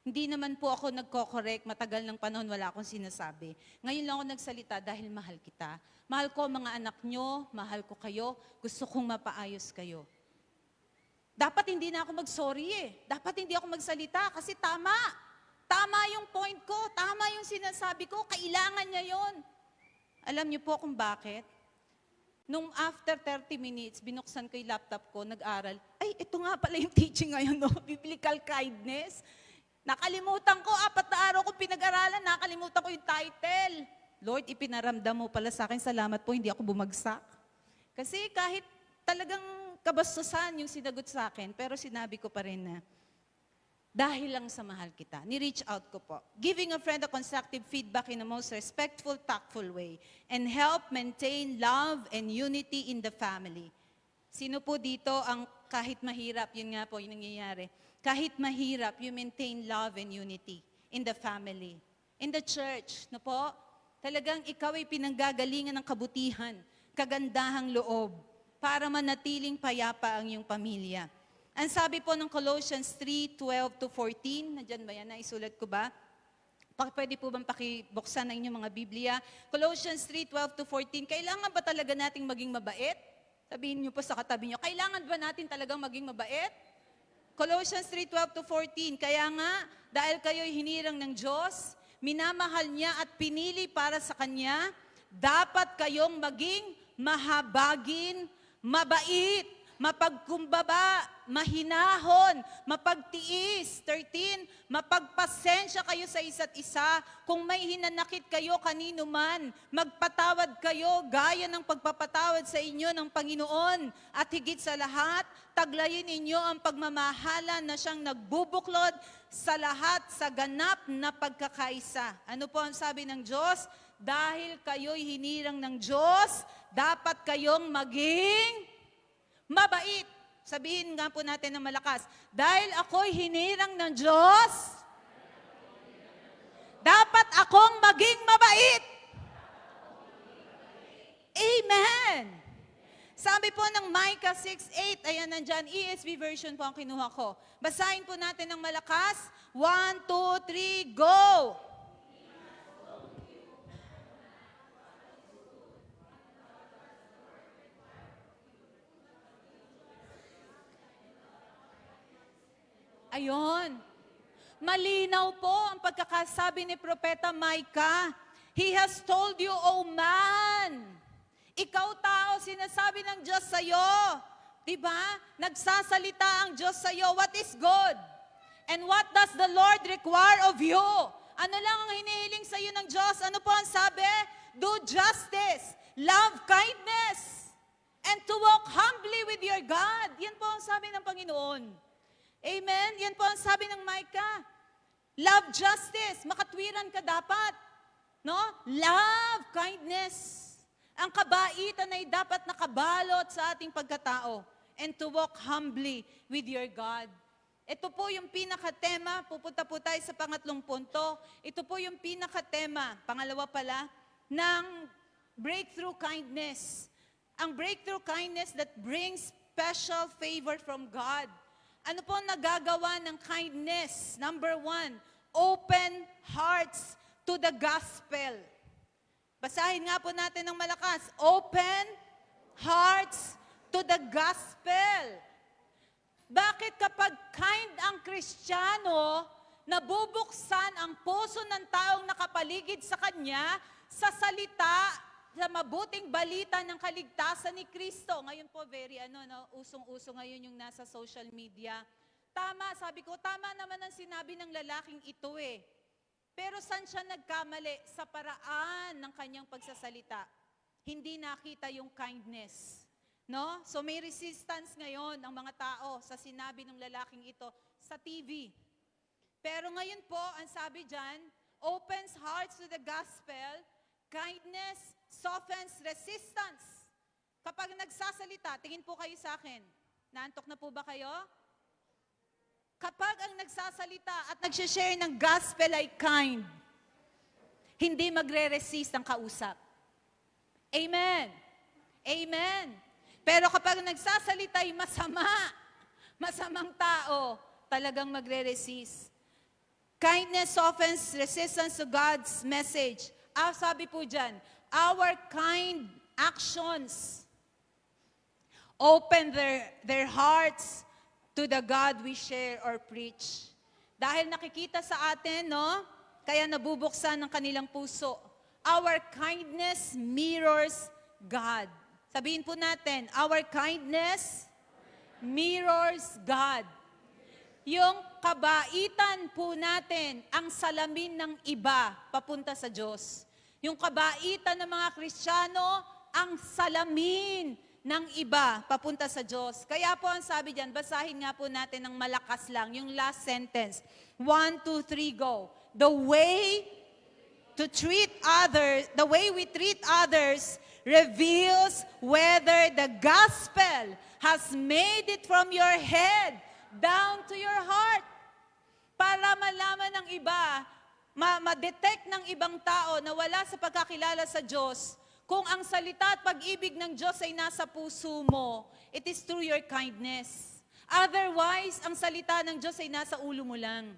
Hindi naman po ako nagko-correct, matagal ng panahon wala akong sinasabi. Ngayon lang ako nagsalita dahil mahal kita. Mahal ko mga anak nyo, mahal ko kayo, gusto kong mapaayos kayo. Dapat hindi na ako mag-sorry eh. Dapat hindi ako magsalita kasi tama. Tama yung point ko, tama yung sinasabi ko, kailangan niya yon. Alam niyo po kung bakit? Nung after 30 minutes, binuksan ko yung laptop ko, nag-aral. Ay, ito nga pala yung teaching ngayon, no? Biblical kindness. Nakalimutan ko, 4 na araw ko pinag-aralan, nakalimutan ko yung title. Lord, ipinaramdam mo pala sa akin, salamat po, hindi ako bumagsak. Kasi kahit talagang kabastusan yung sinagot sa akin, pero sinabi ko pa rin na, dahil lang sa mahal kita, ni-reach out ko po. Giving a friend a constructive feedback in a most respectful, tactful way, and help maintain love and unity in the family. Sino po dito ang kahit mahirap, yun nga po yung nangyayari, kahit mahirap, you maintain love and unity in the family, in the church, no po? Talagang ikaw ay pinanggagalingan ng kabutihan, kagandahang loob, para manatiling payapa ang iyong pamilya. Ang sabi po ng Colossians 3:12-14, nandiyan ba yan? Naisulat ko ba? Pwede po bang pakibuksan ang inyong mga Biblia? Colossians 3:12-14, kailangan ba talaga nating maging mabait? Sabihin niyo po sa katabi niyo, kailangan ba natin talagang maging mabait? Colossians 3:12-14, kaya nga, dahil kayo'y hinirang ng Diyos, minamahal niya at pinili para sa Kanya, dapat kayong maging mahabagin, mabait, mapagkumbaba, mahinahon, mapagtiis. 13, mapagpasensya kayo sa isa't isa. Kung may hinanakit kayo kanino man, magpatawad kayo gaya ng pagpapatawad sa inyo ng Panginoon. At higit sa lahat, taglayin ninyo ang pagmamahalan na siyang nagbubuklod sa lahat sa ganap na pagkakaisa. Ano po ang sabi ng Diyos? Dahil kayo'y hinirang ng Diyos, dapat kayong maging mabait. Sabihin nga po natin ng malakas, dahil ako'y hinirang ng Diyos, dapat akong maging mabait. Amen! Sabi po ng Micah 6:8, ayan nandyan, ESV version po ang kinuha ko. Basahin po natin ng malakas. 1, 2, 3, go! Ayon. Malinaw po ang pagkakasabi ni Propeta Micah. He has told you, O man, ikaw tao, sinasabi ng Diyos sa'yo. Diba? Nagsasalita ang Diyos sa'yo. What is good? And what does the Lord require of you? Ano lang ang hinihiling sa'yo ng Diyos? Ano po ang sabi? Do justice, love kindness, and to walk humbly with your God. Yan po ang sabi ng Panginoon. Amen? Yan po ang sabi ng Micah. Love justice. Makatwiran ka dapat. No? Love kindness. Ang kabaitan ay dapat nakabalot sa ating pagkatao. And to walk humbly with your God. Ito po yung pinakatema. Pupunta po tayo sa pangatlong punto. Ito po yung pinakatema. Pangalawa pala, ng breakthrough kindness. Ang breakthrough kindness that brings special favor from God. Ano po ang nagagawa ng kindness? Number 1, open hearts to the gospel. Basahin nga po natin ng malakas. Open hearts to the gospel. Bakit kapag kind ang Kristiyano, nabubuksan ang puso ng taong nakapaligid sa kanya sa salita, sa mabuting balita ng kaligtasan ni Kristo. Ngayon po, usong-uso ngayon yung nasa social media. Tama, sabi ko, tama naman ang sinabi ng lalaking ito eh. Pero saan siya nagkamali? Sa paraan ng kanyang pagsasalita. Hindi nakita yung kindness. No? So may resistance ngayon ang mga tao sa sinabi ng lalaking ito sa TV. Pero ngayon po, ang sabi dyan, opens hearts to the gospel, kindness softens resistance. Kapag nagsasalita, tingin po kayo sa akin. Naantok na po ba kayo? Kapag ang nagsasalita at nagsishare ng gospel ay kind, hindi magre-resist ang kausap. Amen. Amen. Pero kapag nagsasalita ay masamang tao, talagang magre-resist. Kindness softens resistance to God's message. Sabi po dyan, our kind actions open their hearts to the God we share or preach. Dahil nakikita sa atin, no? Kaya nabubuksan ng kanilang puso. Our kindness mirrors God. Sabihin po natin, our kindness mirrors God. Yung kabaitan po natin, ang salamin ng iba papunta sa Diyos. Yung kabaitan ng mga Kristiyano, ang salamin ng iba papunta sa Diyos. Kaya po ang sabi diyan, basahin nga po natin ng malakas lang, yung last sentence. 1, 2, 3, go. The way we treat others reveals whether the gospel has made it from your head down to your heart. Para malaman ng iba, ma-detect ng ibang tao na wala sa pagkakilala sa Diyos, kung ang salita at pag-ibig ng Diyos ay nasa puso mo, it is through your kindness. Otherwise, ang salita ng Diyos ay nasa ulo mo lang.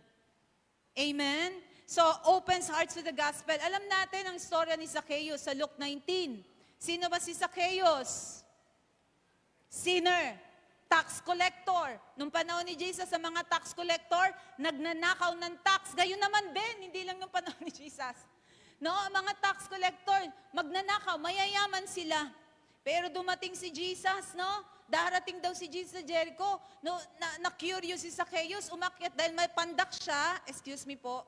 Amen? So, opens hearts to the gospel. Alam natin ang istorya ni Zacchaeus sa Luke 19. Sino ba si Zacchaeus? Sinner. Tax collector. Nung panahon ni Jesus, sa mga tax collector, nagnanakaw ng tax. Gayon naman din, hindi lang nung panahon ni Jesus. No, mga tax collector, magnanakaw, mayayaman sila. Pero dumating si Jesus, no? Darating daw si Jesus sa Jericho. No, na-curious si Zacchaeus, umakyat dahil may pandak siya. Excuse me po.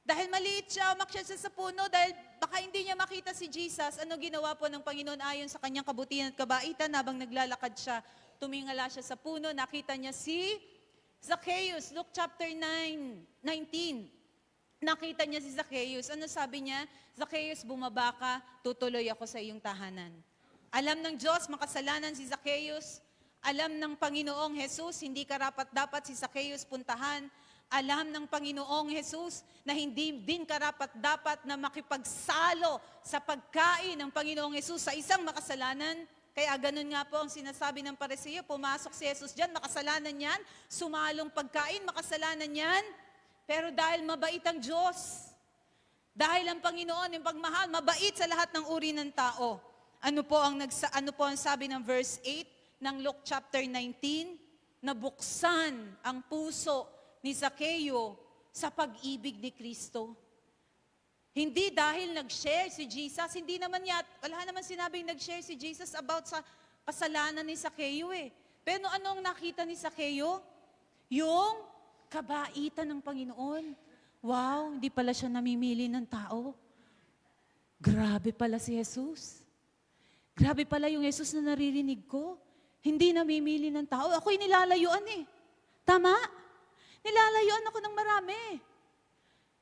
Dahil maliit siya, umakyat siya sa puno dahil baka hindi niya makita si Jesus. Ano ginawa po ng Panginoon ayon sa kanyang kabutihan at kabaitan habang naglalakad siya? Tumingala siya sa puno, nakita niya si Zacchaeus. Luke chapter 19. Nakita niya si Zacchaeus. Ano sabi niya? Zacchaeus, bumaba ka, tutuloy ako sa iyong tahanan. Alam ng Diyos, makasalanan si Zacchaeus. Alam ng Panginoong Jesus, hindi karapat-dapat si Zacchaeus puntahan. Alam ng Panginoong Jesus na hindi din karapat-dapat na makipagsalo sa pagkain ng Panginoong Jesus sa isang makasalanan. Kaya ganun nga po ang sinasabi ng Pariseo, pumasok si Jesus dyan, makasalanan yan, sumalong pagkain, makasalanan yan. Pero dahil mabait ang Diyos, dahil ang Panginoon, yung pagmahal, mabait sa lahat ng uri ng tao. Ano po ang sabi ng verse 8 ng Luke chapter 19? Nabuksan ang puso ni Zaccheo sa pag-ibig ni Kristo. Hindi dahil nag-share si Jesus, wala naman sinabing nag-share si Jesus about sa kasalanan ni Zaccheo eh. Pero anong nakita ni Zaccheo? Yung kabaitan ng Panginoon. Wow, hindi pala siya namimili ng tao. Grabe pala si Jesus. Grabe pala yung Jesus na naririnig ko. Hindi namimili ng tao. Ako'y nilalayuan eh. Tama? Nilalayuan ako ng marami.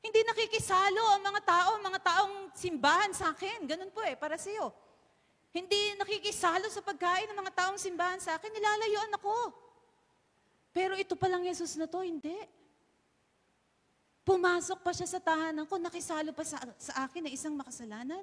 Hindi nakikisalo ang mga taong simbahan sa akin. Ganun po para sa iyo. Hindi nakikisalo sa pagkain ng mga taong simbahan sa akin. Nilalayuan ako. Pero ito palang Jesus na to, hindi. Pumasok pa siya sa tahanan ko, nakisalo pa sa akin na isang makasalanan.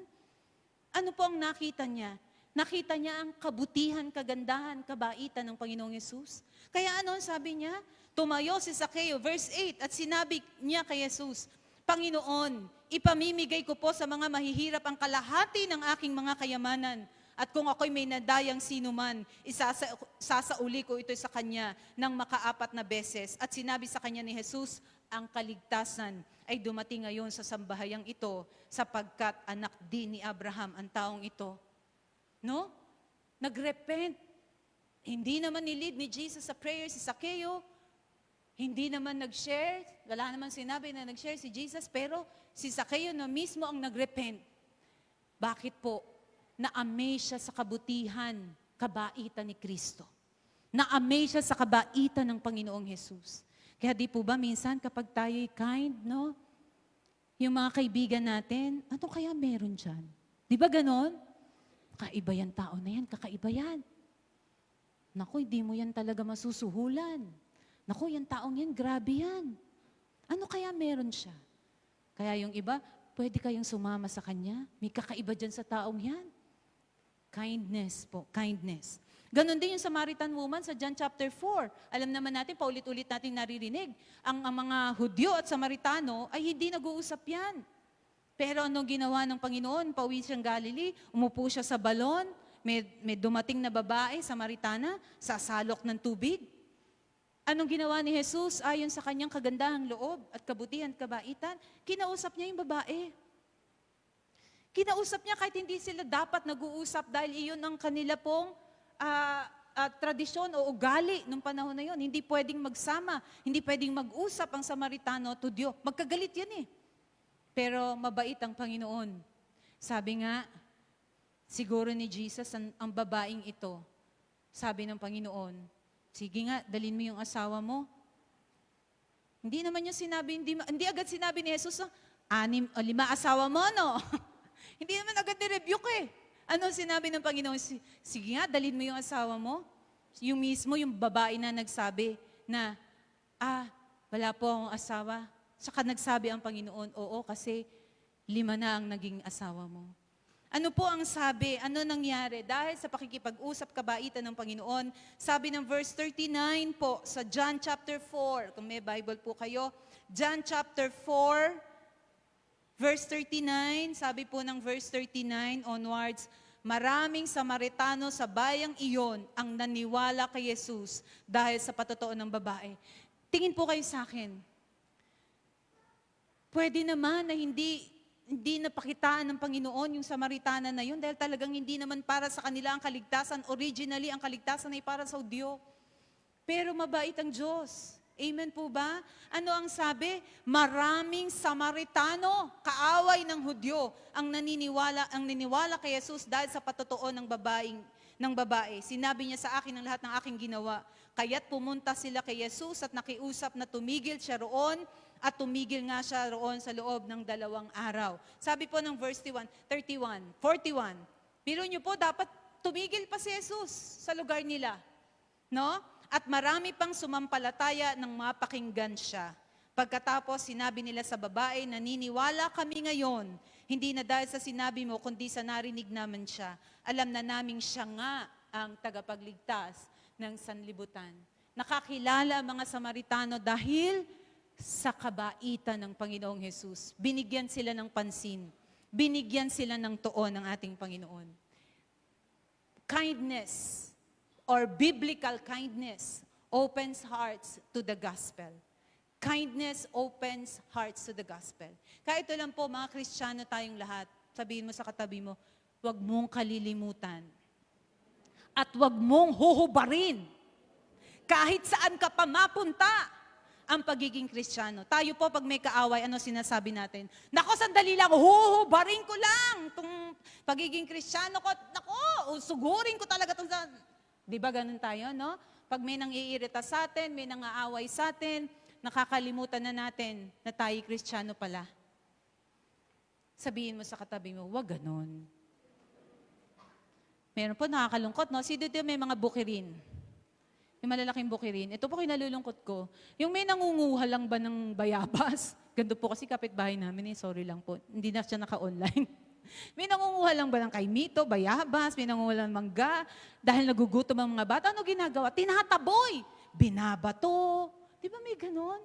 Ano po ang nakita niya? Nakita niya ang kabutihan, kagandahan, kabaitan ng Panginoong Yesus. Kaya ano ang sabi niya? Tumayo si Zaccheo, verse 8, at sinabi niya kay Jesus, Panginoon, ipamimigay ko po sa mga mahihirap ang kalahati ng aking mga kayamanan. At kung ako'y may nadayang sinuman, sasauli ko ito sa kanya ng makaapat na beses. At sinabi sa kanya ni Jesus, ang kaligtasan ay dumating ngayon sa sambahayang ito sapagkat anak din ni Abraham ang taong ito. No? Nagrepent. Hindi naman nilid ni Jesus sa prayer si Zaccheo. Hindi naman nag-share. Wala naman sinabi na nag-share si Jesus. Pero si Zaccheo na mismo ang nagrepent. Bakit po? Na-amaze siya sa kabutihan, kabaitan ni Kristo. Na-amaze siya sa kabaitan ng Panginoong Jesus. Kaya di po ba minsan kapag tayo'y kind, no? Yung mga kaibigan natin, ano kaya meron dyan? Di ba ganon? Kakaiba yan tao na yan, kakaiba yan. Naku, hindi mo yan talaga masusuhulan. Naku, yan taong yan, grabe yan. Ano kaya meron siya? Kaya yung iba, pwede kayong sumama sa kanya. May kakaiba dyan sa taong yan. Kindness po, kindness. Ganon din yung Samaritan woman sa John chapter 4. Alam naman natin, paulit-ulit natin naririnig, ang mga Hudyo at Samaritano ay hindi nag-uusap yan. Pero anong ginawa ng Panginoon? Pauwi siyang Galilee, umupo siya sa balon, may dumating na babae, Samaritana, sasalok ng tubig. Anong ginawa ni Jesus ayon sa kanyang kagandahang loob at kabutihan, kabaitan? Kinausap niya yung babae. Kinausap niya kahit hindi sila dapat nag-uusap dahil iyon ang kanila pong tradisyon o ugali nung panahon na yon. Hindi pwedeng magsama, hindi pwedeng mag-usap ang Samaritano at Hudyo. Magkagalit yan eh. Pero mabait ang Panginoon. Sabi nga, siguro ni Jesus ang babaeng ito, sabi ng Panginoon, sige nga, dalhin mo yung asawa mo. Hindi naman niya sinabi, hindi agad sinabi ni Jesus, 6 o 5 asawa mo, no? Hindi naman agad ni-rebuke eh. Ano sinabi ng Panginoon? Sige nga, dalhin mo yung asawa mo. Yung mismo, yung babae na nagsabi na, wala po akong asawa. Saka nagsabi ang Panginoon, oo, kasi 5 na ang naging asawa mo. Ano po ang sabi? Ano nangyari? Dahil sa pakikipag-usap kabaitan ng Panginoon, sabi ng verse 39 po sa John chapter 4, kung may Bible po kayo, John chapter 4, verse 39, sabi po ng verse 39 onwards, maraming Samaritano sa bayang iyon ang naniwala kay Jesus dahil sa patotoo ng babae. Tingin po kayo sa akin. Pwede naman na hindi napakitaan ng Panginoon yung Samaritana na yun dahil talagang hindi naman para sa kanila ang kaligtasan. Originally, ang kaligtasan ay para sa Hudyo. Pero mabait ang Diyos. Amen po ba? Ano ang sabi? Maraming Samaritano, kaaway ng Hudyo, ang niniwala kay Jesus dahil sa patotoo ng babae. Sinabi niya sa akin ang lahat ng aking ginawa. Kaya't pumunta sila kay Jesus at nakiusap na tumigil siya roon at tumigil nga siya roon sa loob ng 2 araw. Sabi po ng verse 41, biro niyo po, dapat tumigil pa si Jesus sa lugar nila. No? At marami pang sumampalataya nang mapakinggan siya. Pagkatapos, sinabi nila sa babae, naniniwala kami ngayon, hindi na dahil sa sinabi mo, kundi sa narinig naman siya. Alam na naming siya nga ang tagapagligtas ng sanlibutan. Nakakilala ang mga Samaritano dahil sa kabaitan ng Panginoong Jesus. Binigyan sila ng pansin. Binigyan sila ng tuon ng ating Panginoon. Kindness or biblical kindness opens hearts to the gospel. Kindness opens hearts to the gospel. Kaya ito lang po, mga Kristiyano tayong lahat. Sabihin mo sa katabi mo, huwag mong kalilimutan. At huwag mong huhubarin. Kahit saan ka pa mapunta, ang pagiging Kristiyano. Tayo po, pag may kaaway, ano sinasabi natin? Nako, sandali lang, huhubarin ko lang itong pagiging Kristiyano ko. Nako, sugurin ko talaga itong... Di ba ganun tayo, no? Pag may nang-iirita sa atin, may nang-aaway sa atin, nakakalimutan na natin na tayo Kristiyano pala. Sabihin mo sa katabi mo, wag ganun. Meron po nakakalungkot, no? Si dito may mga bukirin. Yung malalaking bukirin. Ito po kinalulungkot ko. Yung may nangunguha lang ba ng bayabas? Ganito po kasi kapitbahay namin, sorry lang po. Hindi na siya naka-online. May nangunguha lang ba ng kaimito, bayabas, may nangunguha lang ng mangga, dahil nagugutom ang mga bata, ano ginagawa? Tinataboy, binabato. Di ba may ganon?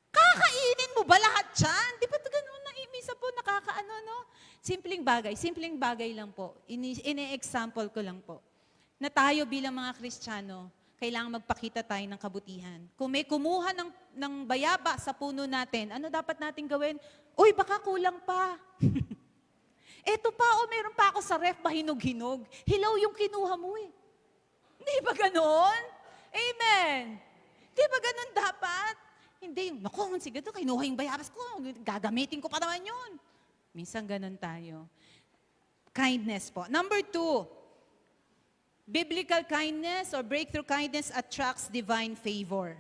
Kakainin mo ba lahat yan? Di ba ito ganon na imisa po, nakakaano, no? Simpleng bagay lang po. Ini-example ko lang po. Na tayo bilang mga Kristiyano, kailangan magpakita tayo ng kabutihan. Kung may kumuha ng bayaba sa puno natin, ano dapat natin gawin? Uy, baka kulang pa. Eto pa, meron pa ako sa ref, mahinog-hinog. Hilaw yung kinuha mo eh. Di ba ganon? Amen. Di ba ganon dapat? Hindi, naku, sige ito, kinuha yung bayabas ko, gagamitin ko pa naman yun. Minsan ganon tayo. Kindness po. Number 2, biblical kindness or breakthrough kindness attracts divine favor.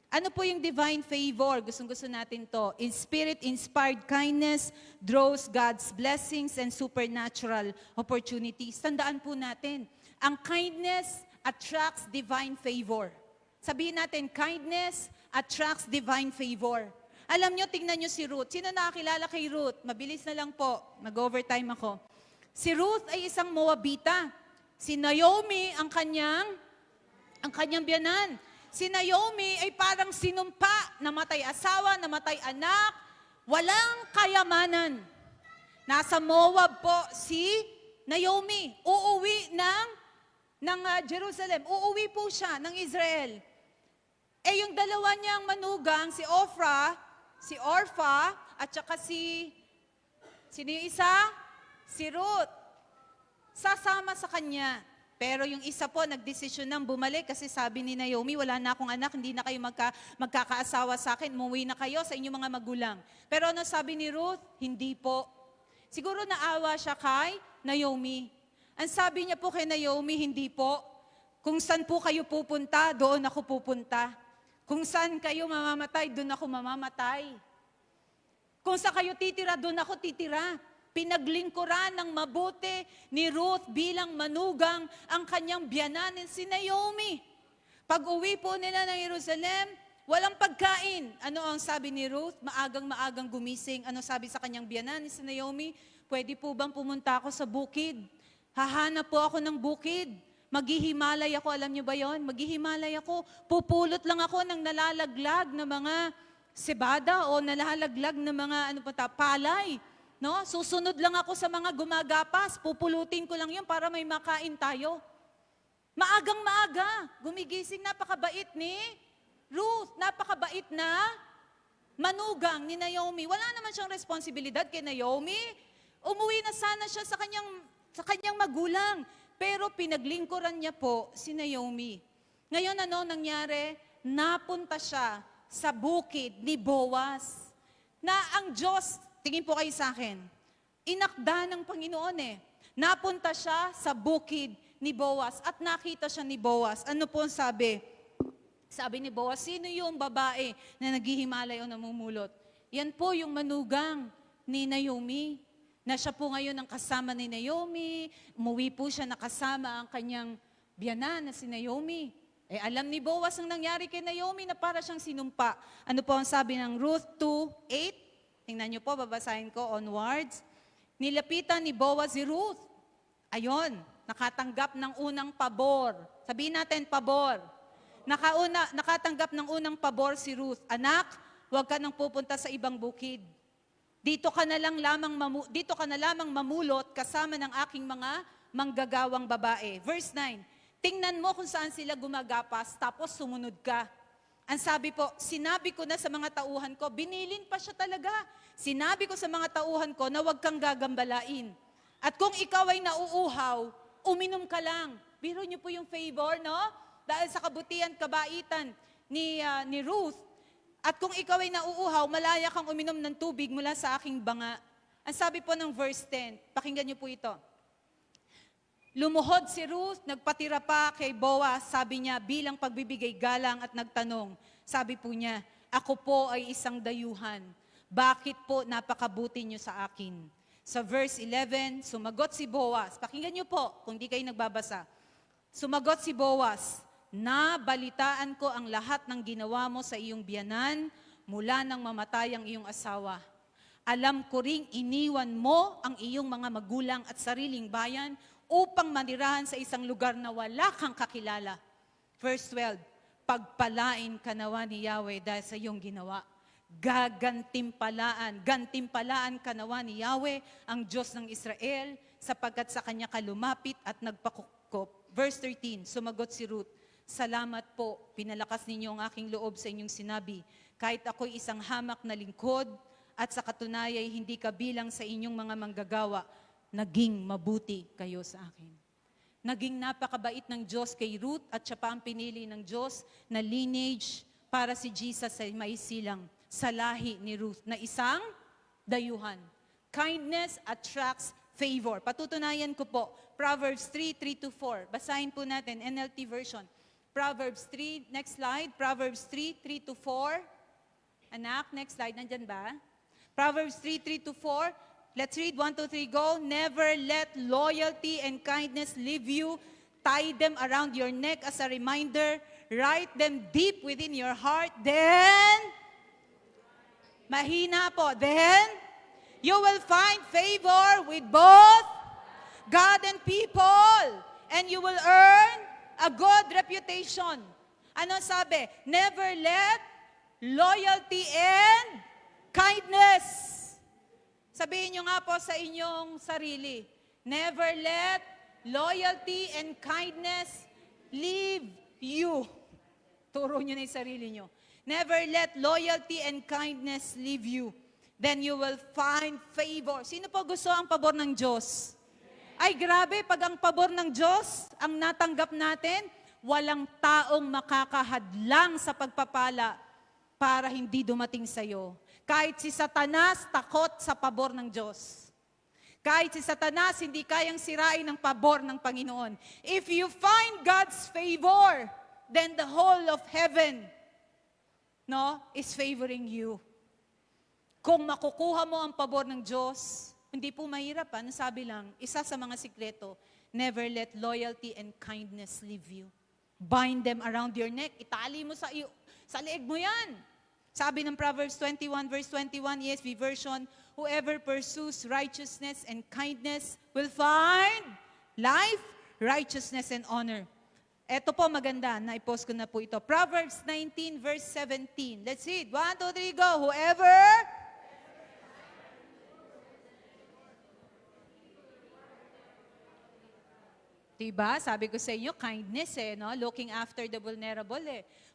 Ano po yung divine favor? Gustong-gusto natin to. In Spirit-inspired kindness draws God's blessings and supernatural opportunities. Tandaan po natin, ang kindness attracts divine favor. Sabihin natin, kindness attracts divine favor. Alam nyo, tingnan nyo si Ruth. Sino nakakilala kay Ruth? Mabilis na lang po. Mag-overtime ako. Si Ruth ay isang Moabita. Si Naomi ang kanyang biyanan. Si Naomi ay parang sinumpa, namatay asawa, namatay anak, walang kayamanan. Nasa Moab po si Naomi. Uuwi ng Jerusalem. Uuwi po siya ng Israel. Eh yung dalawa niyang manugang, si Orpha, at saka sino yung isa? Si Ruth. Sasama sa kanya. Pero yung isa po, nagdesisyon nang bumalik kasi sabi ni Naomi, wala na akong anak, hindi na kayo magkakaasawa sa akin, umuwi na kayo sa inyong mga magulang. Pero ano sabi ni Ruth? Hindi po. Siguro naawa siya kay Naomi. Ang sabi niya po kay Naomi, hindi po. Kung saan po kayo pupunta, doon ako pupunta. Kung saan kayo mamamatay, doon ako mamamatay. Kung saan kayo titira, doon ako titira. Pinaglingkuran ng mabuti ni Ruth bilang manugang ang kanyang biyanan si Naomi. Pag-uwi po nila ng Jerusalem, walang pagkain. Ano ang sabi ni Ruth? Maagang gumising. Ano sabi sa kanyang biyanan si Naomi? Pwede po bang pumunta ako sa bukid? Hahanap po ako ng bukid. Maghihimalay ako. Alam niyo ba yon? Maghihimalay ako. Pupulot lang ako ng nalalaglag na mga sebada o nalalaglag na mga palay. No? Susunod lang ako sa mga gumagapas. Pupulutin ko lang yun para may makain tayo. Maagang-maaga. Gumigising, napakabait ni Ruth. Napakabait na manugang ni Naomi. Wala naman siyang responsibilidad kay Naomi. Umuwi na sana siya sa kanyang magulang. Pero pinaglingkuran niya po si Naomi. Ngayon ano nangyari? Napunta siya sa bukid ni Boaz. Na ang Diyos, tingin po kayo sa akin, inakda ng Panginoon eh. Napunta siya sa bukid ni Boaz at nakita siya ni Boaz. Ano po ang sabi? Sabi ni Boaz, sino yung babae na naghihimalay o namumulot? Yan po yung manugang ni Naomi. Na siya po ngayon ang kasama ni Naomi. Umuwi po siya nakasama ang kanyang biyanan na si Naomi. Eh alam ni Boaz ang nangyari kay Naomi na para siyang sinumpa. Ano po ang sabi ng Ruth 2:8? Tingnan niyo po, babasahin ko onwards. Nilapitan ni Boaz si Ruth. Ayon, nakatanggap ng unang pabor. Sabihin natin, pabor. Nakatanggap ng unang pabor si Ruth. Anak, huwag ka nang pupunta sa ibang bukid. Dito ka na lamang mamulot kasama ng aking mga manggagawang babae. Verse 9, tingnan mo kung saan sila gumagapas, tapos sumunod ka. Ang sabi po, sinabi ko na sa mga tauhan ko, binilin pa siya talaga. Sinabi ko sa mga tauhan ko na huwag kang gagambalain. At kung ikaw ay nauuhaw, uminom ka lang. Biro niyo po yung favor, no? Dahil sa kabutihan, kabaitan ni Ruth. At kung ikaw ay nauuhaw, malaya kang uminom ng tubig mula sa aking banga. Ang sabi po ng verse 10, pakinggan niyo po ito. Lumuhod si Ruth, nagpatira pa kay Boaz, sabi niya, bilang pagbibigay galang at nagtanong. Sabi po niya, ako po ay isang dayuhan. Bakit po napakabuti niyo sa akin? Sa verse 11, sumagot si Boaz. Pakinggan niyo po, kung di kayo nagbabasa. Sumagot si Boaz, nabalitaan ko ang lahat ng ginawa mo sa iyong biyanan mula nang mamatay ang iyong asawa. Alam ko ring iniwan mo ang iyong mga magulang at sariling bayan upang manirahan sa isang lugar na wala kang kakilala. Verse 12, pagpalain ka nawa ni Yahweh dahil sa iyong ginawa. Gantimpalaan ka nawa ni Yahweh, ang Diyos ng Israel, sapagkat sa kanya ka lumapit at nagpakukop. Verse 13, sumagot si Ruth, salamat po, pinalakas ninyo ang aking loob sa inyong sinabi. Kahit ako'y isang hamak na lingkod, at sa katunayay hindi kabilang sa inyong mga manggagawa, naging mabuti kayo sa akin. Naging napakabait ng Diyos kay Ruth at siya pa ang pinili ng Diyos na lineage para si Jesus ay maisilang sa lahi ni Ruth na isang dayuhan. Kindness attracts favor. Patutunayan ko po, Proverbs 3:3-4. Basahin po natin, NLT version. Proverbs 3, next slide, Proverbs 3:3-4. Anak, next slide, nandyan ba? Proverbs 3:3-4. Let's read 1, 2, 3, go. Never let loyalty and kindness leave you. Tie them around your neck as a reminder. Write them deep within your heart. Then, mahina po. Then, you will find favor with both God and people. And you will earn a good reputation. Ano sabi? Never let loyalty and kindness. Sabihin nyo nga po sa inyong sarili, never let loyalty and kindness leave you. Turo nyo na yung sarili nyo. Never let loyalty and kindness leave you. Then you will find favor. Sino po gusto ang pabor ng Diyos? Ay grabe, pag ang pabor ng Diyos, ang natanggap natin, walang taong makakahadlang sa pagpapala para hindi dumating sa'yo. Kahit si Satanas, takot sa pabor ng Diyos. Kahit si Satanas, hindi kayang sirain ang pabor ng Panginoon. If you find God's favor, then the whole of heaven, is favoring you. Kung makukuha mo ang pabor ng Diyos, hindi po mahirap. Ano sabi lang, isa sa mga sikreto, never let loyalty and kindness leave you. Bind them around your neck. Itali mo sa leeg mo yan. Sabi ng Proverbs 21, verse 21, ESV version, whoever pursues righteousness and kindness will find life, righteousness, and honor. Ito po maganda, na-post ko na po ito. Proverbs 19, verse 17. Let's read. 1, 2, 3, go. Whoever... Diba? Sabi ko sa inyo, kindness looking after the vulnerable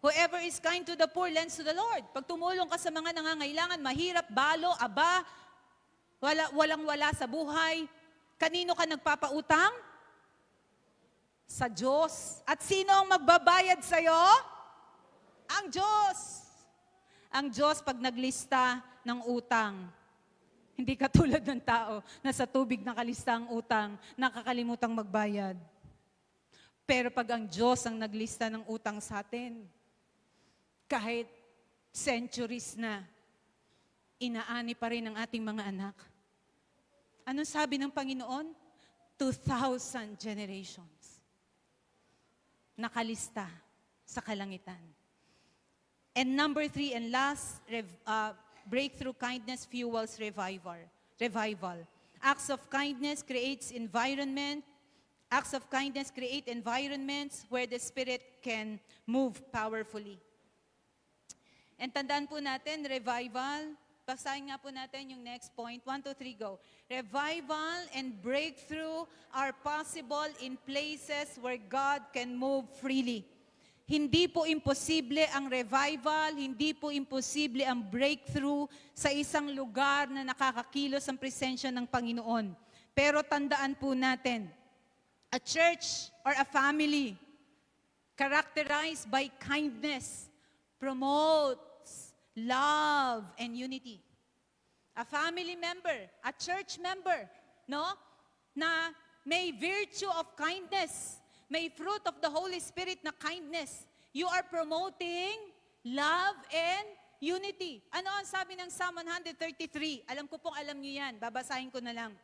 Whoever is kind to the poor lends to the Lord. Pag tumulong ka sa mga nangangailangan, mahirap, balo, aba, walang-wala sa buhay, kanino ka nagpapautang? Sa Diyos. At sino ang magbabayad sa'yo? Ang Diyos. Ang Diyos pag naglista ng utang. Hindi katulad ng tao na sa tubig nakalista ang utang, nakakalimutang magbayad. Pero pag ang Diyos ang naglista ng utang sa atin, kahit centuries na, inaani pa rin ang ating mga anak. Anong sabi ng Panginoon? 2,000 generations. Nakalista sa kalangitan. And number 3 and last, breakthrough kindness fuels revival. Acts of kindness creates environment. Acts of kindness create environments where the Spirit can move powerfully. And tandaan po natin, revival. Basahin nga po natin yung next point. 1, 2, 3, go. Revival and breakthrough are possible in places where God can move freely. Hindi po imposible ang revival, hindi po imposible ang breakthrough sa isang lugar na nakakakilos ang presensya ng Panginoon. Pero tandaan po natin, a church or a family characterized by kindness promotes love and unity. A family member, a church member, no? Na may virtue of kindness, may fruit of the Holy Spirit na kindness. You are promoting love and unity. Ano ang sabi ng Psalm 133? Alam ko pong alam niyo yan. Babasahin ko na lang.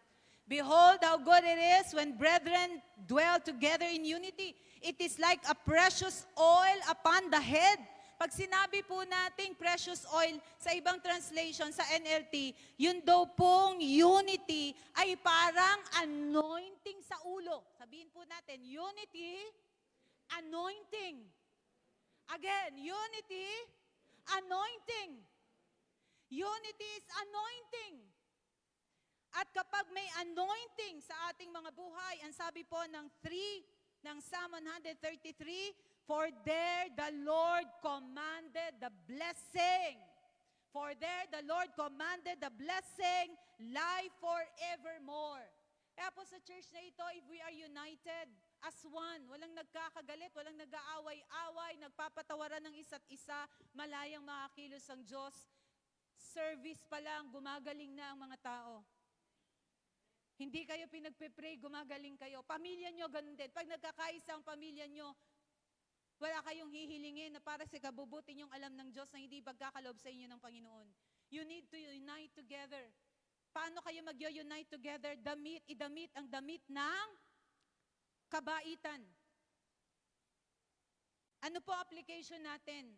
Behold how good it is when brethren dwell together in unity. It is like a precious oil upon the head. Pag sinabi po nating precious oil sa ibang translation, sa NLT, yun daw pong unity ay parang anointing sa ulo. Sabihin po natin, unity, anointing. Again, unity, anointing. Unity is anointing. At kapag may anointing sa ating mga buhay, ang sabi po ng 3 ng Psalm 133, for there the Lord commanded the blessing. For there the Lord commanded the blessing, life forevermore. Kaya po sa church na ito, if we are united as one, walang nagkakagalit, walang nag-aaway-away, nagpapatawaran ng isa't isa, malayang makakilos ang Diyos. Service pa lang, gumagaling na ang mga tao. Hindi kayo pinagpe-pray, gumagaling kayo. Pamilya nyo, ganun din. Pag nagkakaisa ang pamilya nyo, wala kayong hihilingin na para sa kabubuti nyong alam ng Diyos na hindi pagkakalob sa inyo ng Panginoon. You need to unite together. Paano kayo mag-unite together? Idamit ang damit ng kabaitan. Ano po application natin?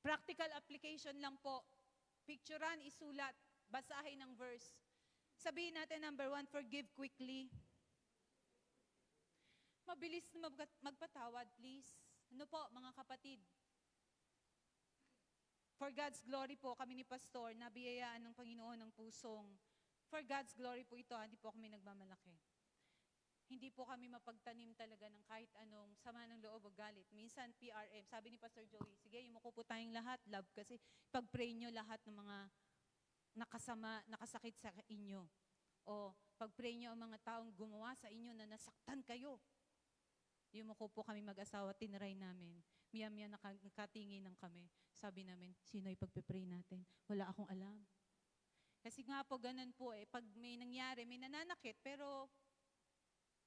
Practical application lang po. Picturean, isulat, basahin ang verse. Sabihin natin, number 1, forgive quickly. Mabilis na magpatawad, please. Ano po, mga kapatid? For God's glory po, kami ni Pastor, nabiyayaan ng Panginoon ng pusong. For God's glory po ito, hindi po kami nagmamalaki. Hindi po kami mapagtanim talaga ng kahit anong sama ng loob o galit. Minsan, PRM, sabi ni Pastor Joey, sige, yumuko po tayong lahat, love, kasi pag-pray nyo lahat ng mga nakasakit sa inyo. O pag-pray nyo ang mga taong gumawa sa inyo na nasaktan kayo. Yumuko po kami mag-asawa, tinry namin. Miyam-miyam nakatingin ng kami. Sabi namin, sino ay pagpe-pray natin? Wala akong alam. Kasi nga po, ganun po eh. Pag may nangyari, may nananakit, pero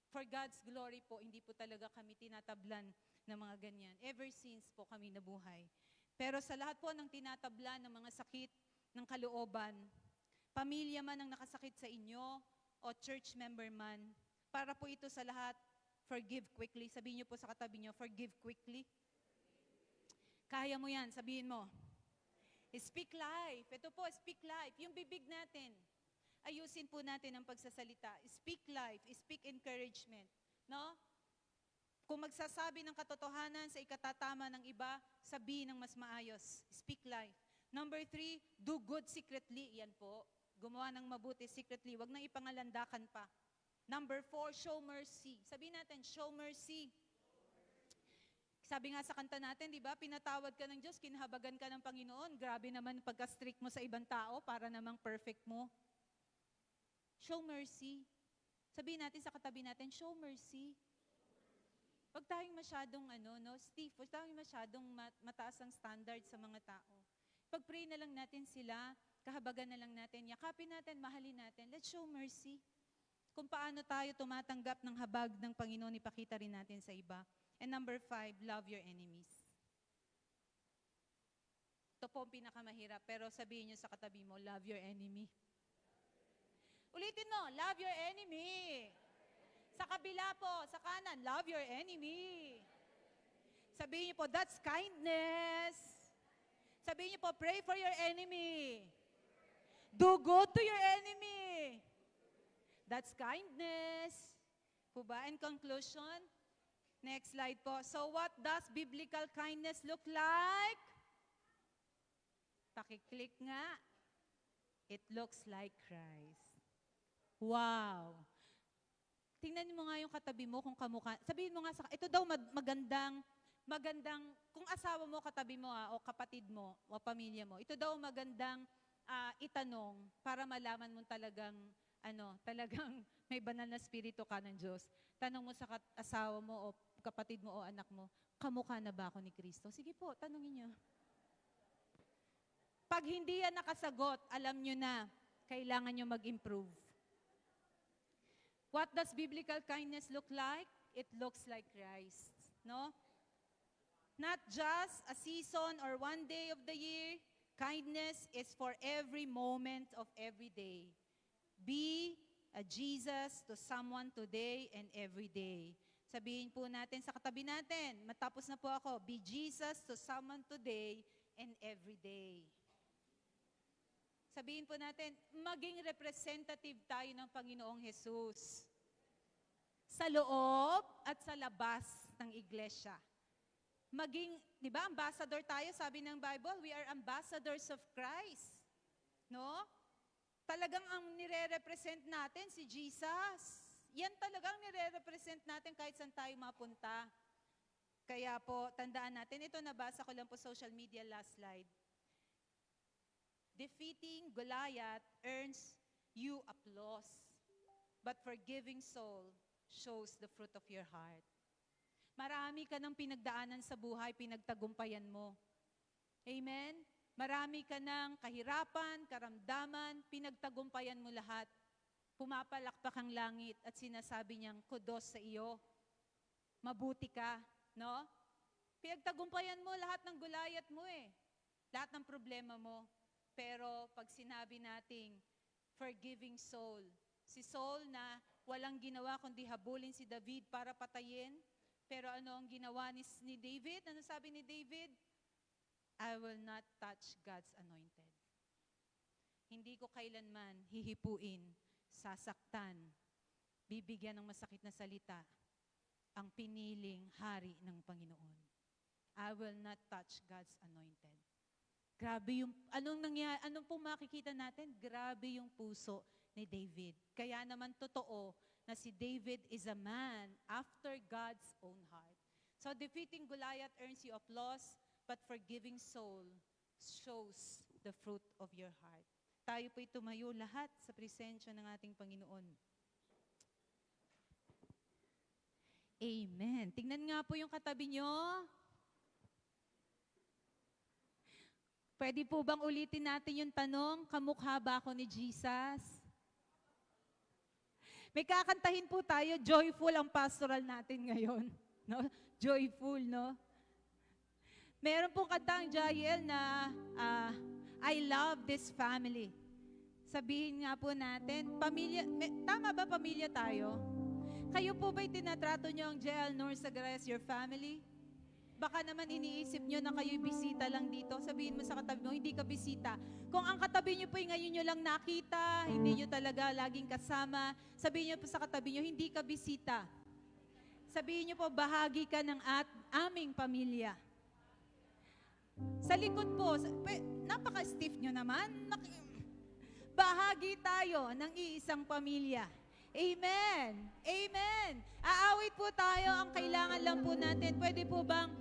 for God's glory po, hindi po talaga kami tinatablan ng mga ganyan. Ever since po kami nabuhay. Pero sa lahat po ng tinatablan ng mga sakit ng kalooban, pamilya man ang nakasakit sa inyo, o church member man, para po ito sa lahat, forgive quickly. Sabihin niyo po sa katabi niyo, forgive quickly. Kaya mo yan, sabihin mo. Speak life. Ito po, speak life. Yung bibig natin, ayusin po natin ang pagsasalita. Speak life, speak encouragement. No? Kung magsasabi ng katotohanan sa ikatatama ng iba, sabihin ng mas maayos. Speak life. Number 3, do good secretly. Yan po. Gumawa ng mabuti secretly. Huwag nang ipangalandakan pa. Number 4, show mercy. Sabihin natin, show mercy. Sabi nga sa kanta natin, di ba, pinatawad ka ng Diyos, kinahabagan ka ng Panginoon. Grabe naman pagka-strict mo sa ibang tao para namang perfect mo. Show mercy. Sabihin natin sa katabi natin, show mercy. Huwag tayong masyadong, stiff. Huwag tayong masyadong mataas ang standard sa mga tao. Pag-pray na lang natin sila, kahabagan na lang natin, yakapin natin, mahalin natin. Let's show mercy. Kung paano tayo tumatanggap ng habag ng Panginoon, ipakita rin natin sa iba. And number 5, love your enemies. Ito po ang pinakamahirap, pero sabihin nyo sa katabi mo, love your enemy. Ulitin mo, love your enemy. Sa kabila po, sa kanan, love your enemy. Sabihin nyo po, that's kindness. Sabihin nyo po, pray for your enemy. Do good to your enemy. That's kindness. Po ba? In conclusion, next slide po. So what does biblical kindness look like? Pakiclick nga. It looks like Christ. Wow. Tingnan mo nga yung katabi mo kung kamukha. Sabihin mo nga, ito daw magandang magandang, kung asawa mo, katabi mo o kapatid mo, o pamilya mo, ito daw magandang itanong para malaman mo talagang, talagang may banal na spirito ka ng Diyos. Tanong mo sa asawa mo o kapatid mo o anak mo, kamukha na ba ako ni Kristo? Sige po, tanongin niyo. Pag hindi yan nakasagot, alam nyo na, kailangan nyo mag-improve. What does biblical kindness look like? It looks like Christ. No? Not just a season or one day of the year. Kindness is for every moment of every day. Be a Jesus to someone today and every day. Sabihin po natin sa katabi natin, matapos na po ako, be Jesus to someone today and every day. Sabihin po natin, maging representative tayo ng Panginoong Jesus sa loob at sa labas ng iglesia. Maging, di ba, ambassador tayo, sabi ng Bible, we are ambassadors of Christ. No? Talagang ang nire-represent natin si Jesus. Yan talagang nire-represent natin kahit saan tayo mapunta. Kaya po, tandaan natin, ito nabasa ko lang po social media last slide. Defeating Goliath earns you applause, but forgiving soul shows the fruit of your heart. Marami ka ng pinagdaanan sa buhay, pinagtagumpayan mo. Amen? Marami ka ng kahirapan, karamdaman, pinagtagumpayan mo lahat. Pumapalakpak ang langit at sinasabi niyang, kudos sa iyo. Mabuti ka, no? Pinagtagumpayan mo lahat ng Goliath mo lahat ng problema mo. Pero pag sinabi nating forgiving soul, si Saul na walang ginawa kundi habulin si David para patayin, pero ano ang ginawa ni David? Ano sabi ni David? I will not touch God's anointed. Hindi ko kailanman hihipuin, sasaktan, bibigyan ng masakit na salita ang piniling hari ng Panginoon. I will not touch God's anointed. Grabe yung, anong pong makikita natin? Grabe yung puso ni David. Kaya naman totoo na si David is a man after God's own heart. So defeating Goliath earns you applause, but forgiving soul shows the fruit of your heart. Tayo po'y tumayo lahat sa presensya ng ating Panginoon. Amen. Tingnan nga po yung katabi nyo. Pwede po bang ulitin natin yung tanong, kamukha ba ako ni Jesus? May kakantahin po tayo, joyful ang pastoral natin ngayon. No? Joyful, no? Meron pong kantang Jael na I love this family. Sabihin nga po natin, pamilya, tama ba pamilya tayo? Kayo po ba'y tinatrato nyo ang Jael nor Sagres your family? Baka naman iniisip nyo na kayo'y bisita lang dito. Sabihin mo sa katabi mo, hindi ka bisita. Kung ang katabi nyo po'y ngayon nyo lang nakita, hindi nyo talaga laging kasama, sabihin nyo po sa katabi nyo, hindi ka bisita. Sabihin nyo po, bahagi ka ng aming pamilya. Sa likod po, napaka-stiff nyo naman. Bahagi tayo ng iisang pamilya. Amen. Amen. Aawit po tayo. Ang kailangan lang po natin, pwede po bang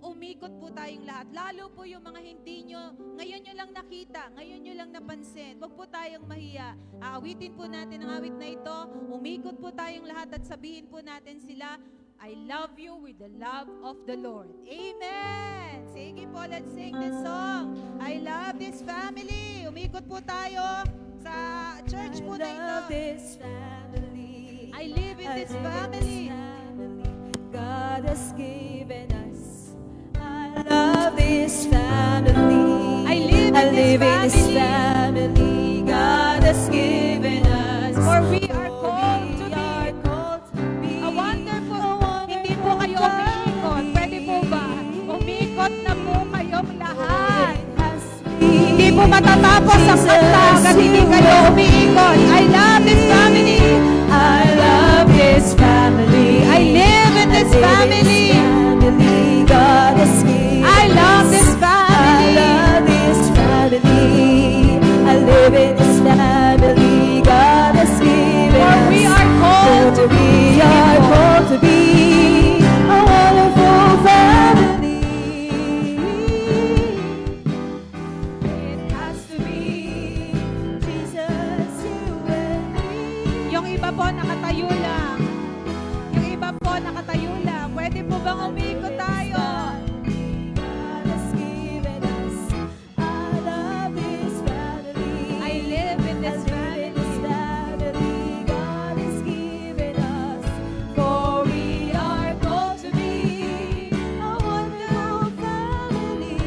umikot po tayong lahat? Lalo po yung mga hindi nyo, ngayon nyo lang nakita, ngayon nyo lang napansin. Huwag po tayong mahiya. Aawitin po natin ang awit na ito. Umikot po tayong lahat at sabihin po natin sila, I love you with the love of the Lord. Amen. Sige po, let's sing this song. I love this family. Umikot po tayo sa church po na ito. I love this family. I live in this family. God has given us. I love this family. I live in this family. God has given us. For we are called to be a wonderful. Hindi po kayo umiikot. Pwede po ba? Umikot na po kayong lahat. Hindi po matatapos ang kanta kasi hindi kayo umiikot. I love this family. I love this family. I live in this family. God has given I love this us. I family. love this family. I live in this family. God has given For us. we are called to be We are called to be a wonderful family. iba po nakatayo lang. Yung iba po nakatayo lang. Pwede po bang umikot tayo? God has given us. I love this family. I live in this I live in this family. family God has given us. For we are called to be a wonderful family.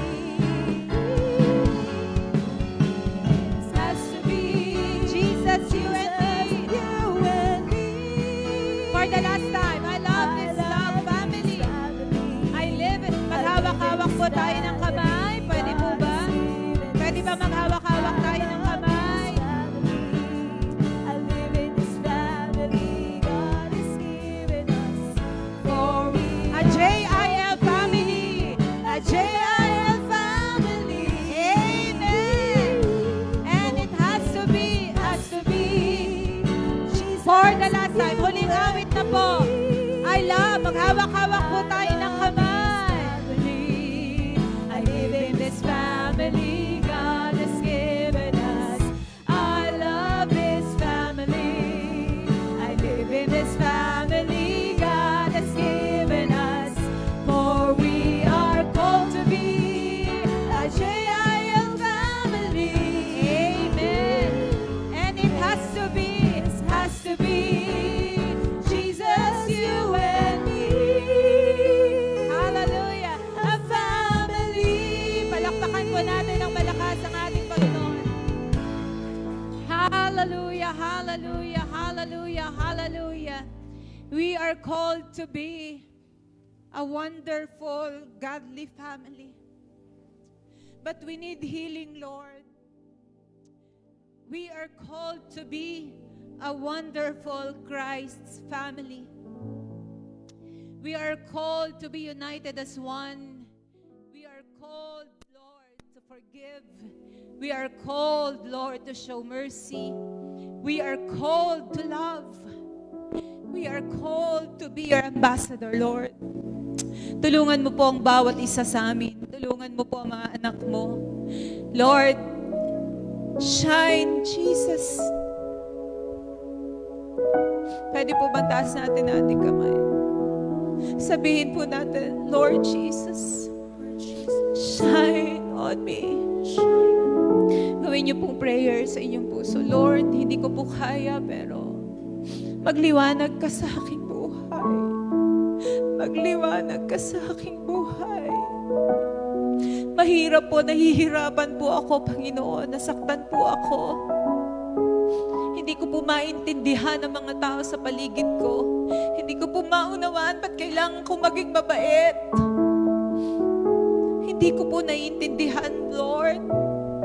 It has to be Jesus, you and me. you and me. For the last time, I love this love family. I live it. Maghawak-hawak po tayo ng kamay. Pwede po ba? Pwede ba maghawak-hawak tayo ng kamay? I live in this family God has given us. For we A JIL family. A JIL family. Amen. And it has to be. For the last time, huling awit na po. I love. Maghawak-hawak po tayo ng kamay. I live in this family God has given us. I love this family. I live in this family God has given us. For we are called to be a JIL family. Amen. And it has to be. Jesus, you and me. Hallelujah. A family. Palakpakan po natin ng malakas ang ating Panginoon. Hallelujah, hallelujah, hallelujah, hallelujah. We are called to be a wonderful, godly family. But we need healing, Lord. We are called to be a wonderful Christ's family. We are called to be united as one. We are called, Lord, to forgive. We are called, Lord, to show mercy. We are called to love. We are called to be your ambassador, Lord. Tulungan mo po ang bawat isa sa amin. Tulungan mo po ang mga anak mo. Lord, shine, Jesus. Pwede po ba taas natin ang ating kamay? Sabihin po natin, Lord Jesus, shine on me. Gawin niyo pong prayer sa inyong puso. Lord, hindi ko po kaya, pero magliwanag ka sa aking buhay. Magliwanag ka sa aking buhay. Mahirap po, nahihirapan po ako, Panginoon. Nasaktan po ako. Hindi ko po maintindihan ang mga tao sa paligid ko. Hindi ko po maunawaan ba't kailangan kong maging mabait. Hindi ko po naiintindihan, Lord.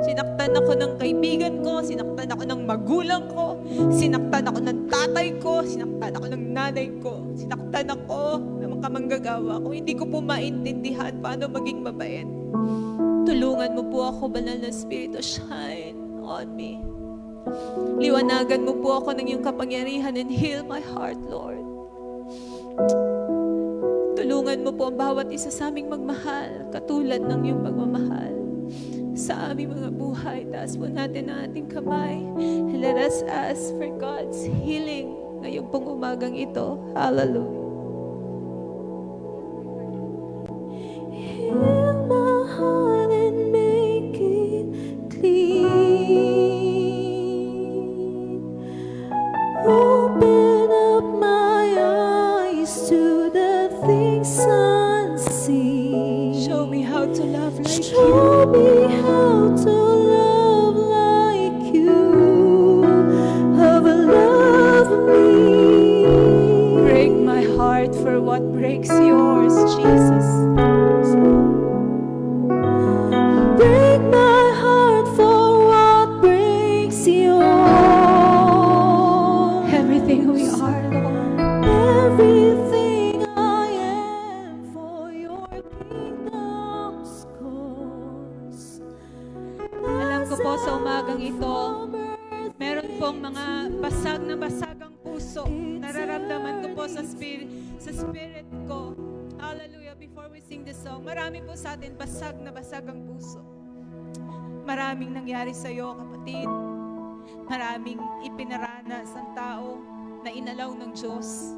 Sinaktan ako ng kaibigan ko, sinaktan ako ng magulang ko, sinaktan ako ng tatay ko, sinaktan ako ng nanay ko, sinaktan ako ng mga kamanggagawa ko. Hindi ko po maintindihan paano maging mabait. Tulungan mo po ako, Banal na Espiritu, shine on me. Liwanagan mo po ako ng iyong kapangyarihan and heal my heart, Lord. Tulungan mo po ang bawat isa sa aming magmahal, katulad ng iyong pagmamahal sa aming mga buhay. Taas po natin ang ating kamay. And let us ask for God's healing ngayong pong umagang ito. Hallelujah. Heal my heart and make it clean. Open up my eyes to the things unseen. Show me how to love like you. Show me how to love like you have loved me. Break my heart for what breaks yours, Jesus. Break my heart for what breaks yours. Everything we are, Lord. Everything I am for your kingdom's cause. Alam ko po sa umagang ito, meron pong mga basag na basagang puso. Nararamdaman ko po sa spirit ko. Hallelujah. Before we sing this song, marami po sa atin basag na basagang puso. Maraming nangyari sa iyo, kapatid. Maraming ipinaranas ang tao na inalaw ng Diyos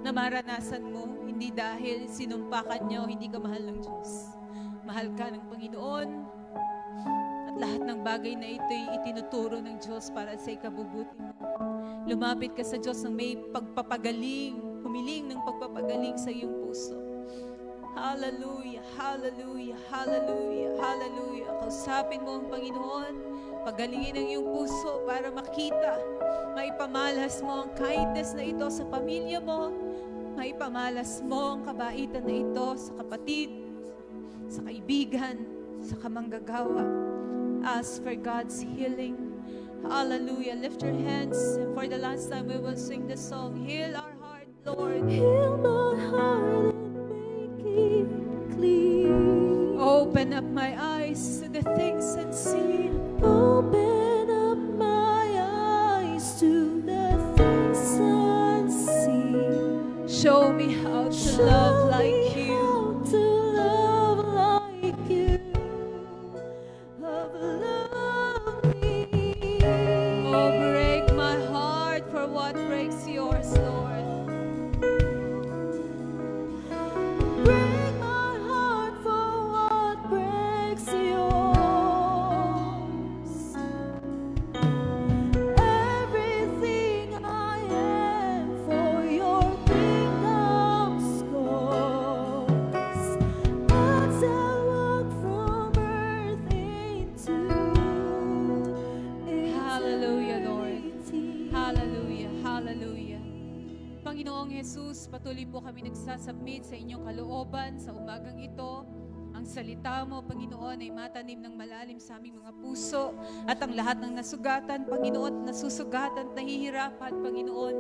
na maranasan mo, hindi dahil sinumpakan niyo, hindi ka mahal ng Diyos. Mahal ka ng Panginoon, at lahat ng bagay na ito'y itinuturo ng Diyos para sa ikabubuti mo. Lumapit ka sa Diyos ng may pagpapagaling, humiling ng pagpapagaling sa iyong puso. Hallelujah, hallelujah, hallelujah, hallelujah. Kausapin mo ang Panginoon, pagalingin ang iyong puso para makita, maipamalas mo ang kindness na ito sa pamilya mo, maipamalas mo ang kabaitan na ito sa kapatid, sa kaibigan, sa kamanggagawa. Ask for God's healing. Hallelujah. Lift your hands, and for the last time we will sing the song, Heal Our Heart, Lord. Heal my heart and make it clean. Open up my eyes to the things unseen. Open up my eyes to the things unseen. Show me how to love like you. How to love like you. Love me. Oh, break my heart for what breaks yours, Lord. Break my heart for what breaks yours. Everything I am for your kingdom's cause. As I walk from earth into Hallelujah, Lord. eternity. Hallelujah, hallelujah. Panginoong Jesus, patuloy po kami nagsasubmit sa inyong kalooban sa umagang ito. Ang salita mo, Panginoon, ay matanim ng malalim sa aming mga puso. At ang lahat ng nasugatan, Panginoon, nasusugatan, nahihirapan, Panginoon,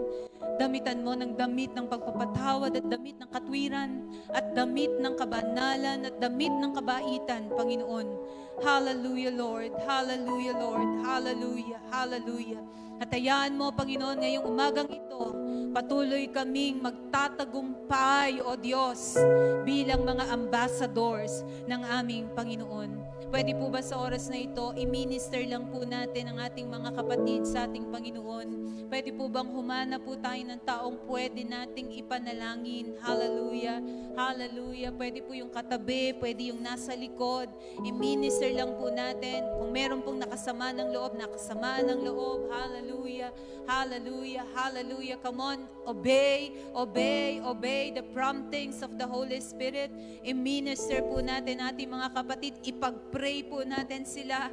damitan mo ng damit ng pagpapatawad at damit ng katwiran at damit ng kabanalan at damit ng kabaitan, Panginoon. Hallelujah, Lord. Hallelujah, Lord. Hallelujah. Hallelujah. At hayaan mo, Panginoon, ngayong umagang ito, patuloy kaming magtatagumpay, O Diyos, bilang mga ambassadors ng aming Panginoon. Pwede po ba sa oras na ito, i-minister lang po natin ang ating mga kapatid sa ating Panginoon? Pwede po bang humana po tayo ng taong pwede nating ipanalangin? Hallelujah, hallelujah. Pwede po yung katabi, pwede yung nasa likod. I-minister lang po natin. Kung meron pong nakasama ng loob, nakasama ng loob. Hallelujah, hallelujah, hallelujah. Come on, obey, obey, obey the promptings of the Holy Spirit. I-minister po natin ating mga kapatid. Ipag-pray po natin sila.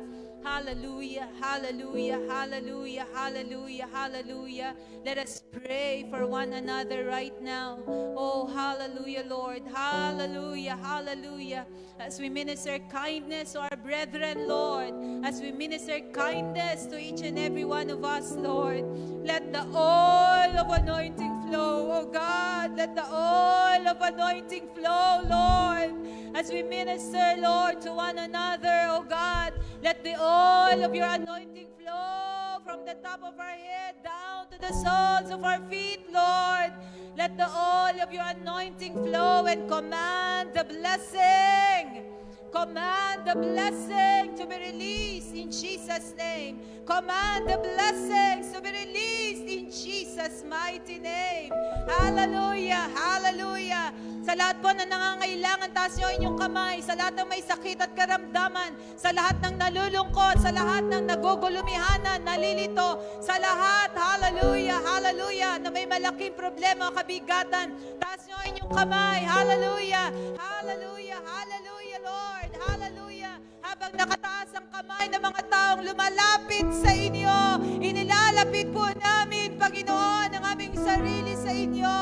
Hallelujah, hallelujah, hallelujah, hallelujah, hallelujah. Let us pray for one another right now. Oh, hallelujah, Lord. Hallelujah, hallelujah. As we minister kindness to our brethren, Lord, as we minister kindness to each and every one of us, Lord, let the oil of anointing flow, oh God. Let the oil of anointing flow, Lord. As we minister, Lord, to one another, oh God, let the oil of your anointing flow from the top of our head down to the soles of our feet, Lord. Let the oil of your anointing flow and command the blessing. Command the blessing to be released in Jesus' name. Command the blessings to be released in Jesus' mighty name. Hallelujah, hallelujah. Sa lahat po na nangangailangan, taas niyo inyong kamay. Sa lahat ng may sakit at karamdaman, sa lahat ng nalulungkot, sa lahat ng nagugulumihanan, nalilito, sa lahat, hallelujah, hallelujah, na may malaking problema o kabigatan, taas niyo inyong kamay. Hallelujah, hallelujah, hallelujah, Lord. Hallelujah. Habang nakataas ang kamay ng mga taong lumalapit sa inyo, inilalapit po namin, Panginoon, ang aming sarili sa inyo.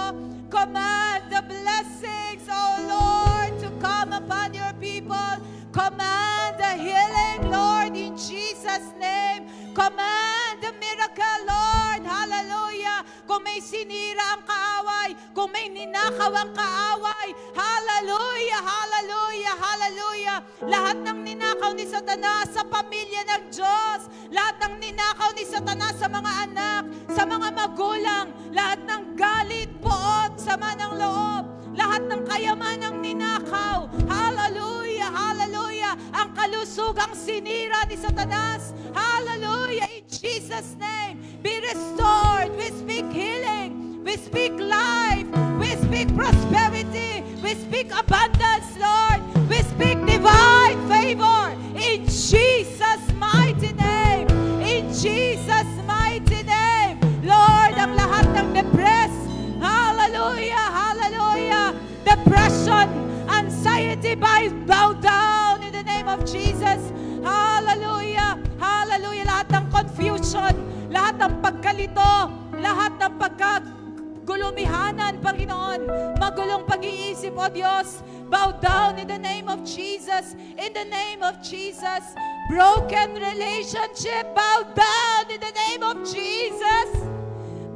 Command the blessings, O Lord, to come upon your people. Command the healing, Lord, in Jesus' name. Command the miracle, Lord. Hallelujah. Kung may sinira ang kaaway, kung may ninakaw ang kaaway, hallelujah, hallelujah, hallelujah. Lahat ng ninakaw ni Satanas sa pamilya ng Diyos, lahat ng ninakaw ni Satanas sa mga anak, sa mga magulang, lahat ng galit, poot, sama ng loob, lahat ng kayamanang ninakaw, hallelujah, hallelujah, ang kalusugang sinira ni Satanas, hallelujah, in Jesus' Jesus' name, be restored. We speak healing. We speak life. We speak prosperity. We speak abundance, Lord. We speak divine favor in Jesus' mighty name. In Jesus' mighty name. Lord, ang lahat ng depressed, hallelujah, hallelujah, depression, anxiety, bow down in the name of Jesus. Hallelujah, hallelujah, lahat ng confusion, lahat ng pagkalito, lahat ng pagkagulumihanan, Panginoon, magulong pag-iisip, O Diyos, bow down in the name of Jesus, in the name of Jesus. Broken relationship, bow down in the name of Jesus.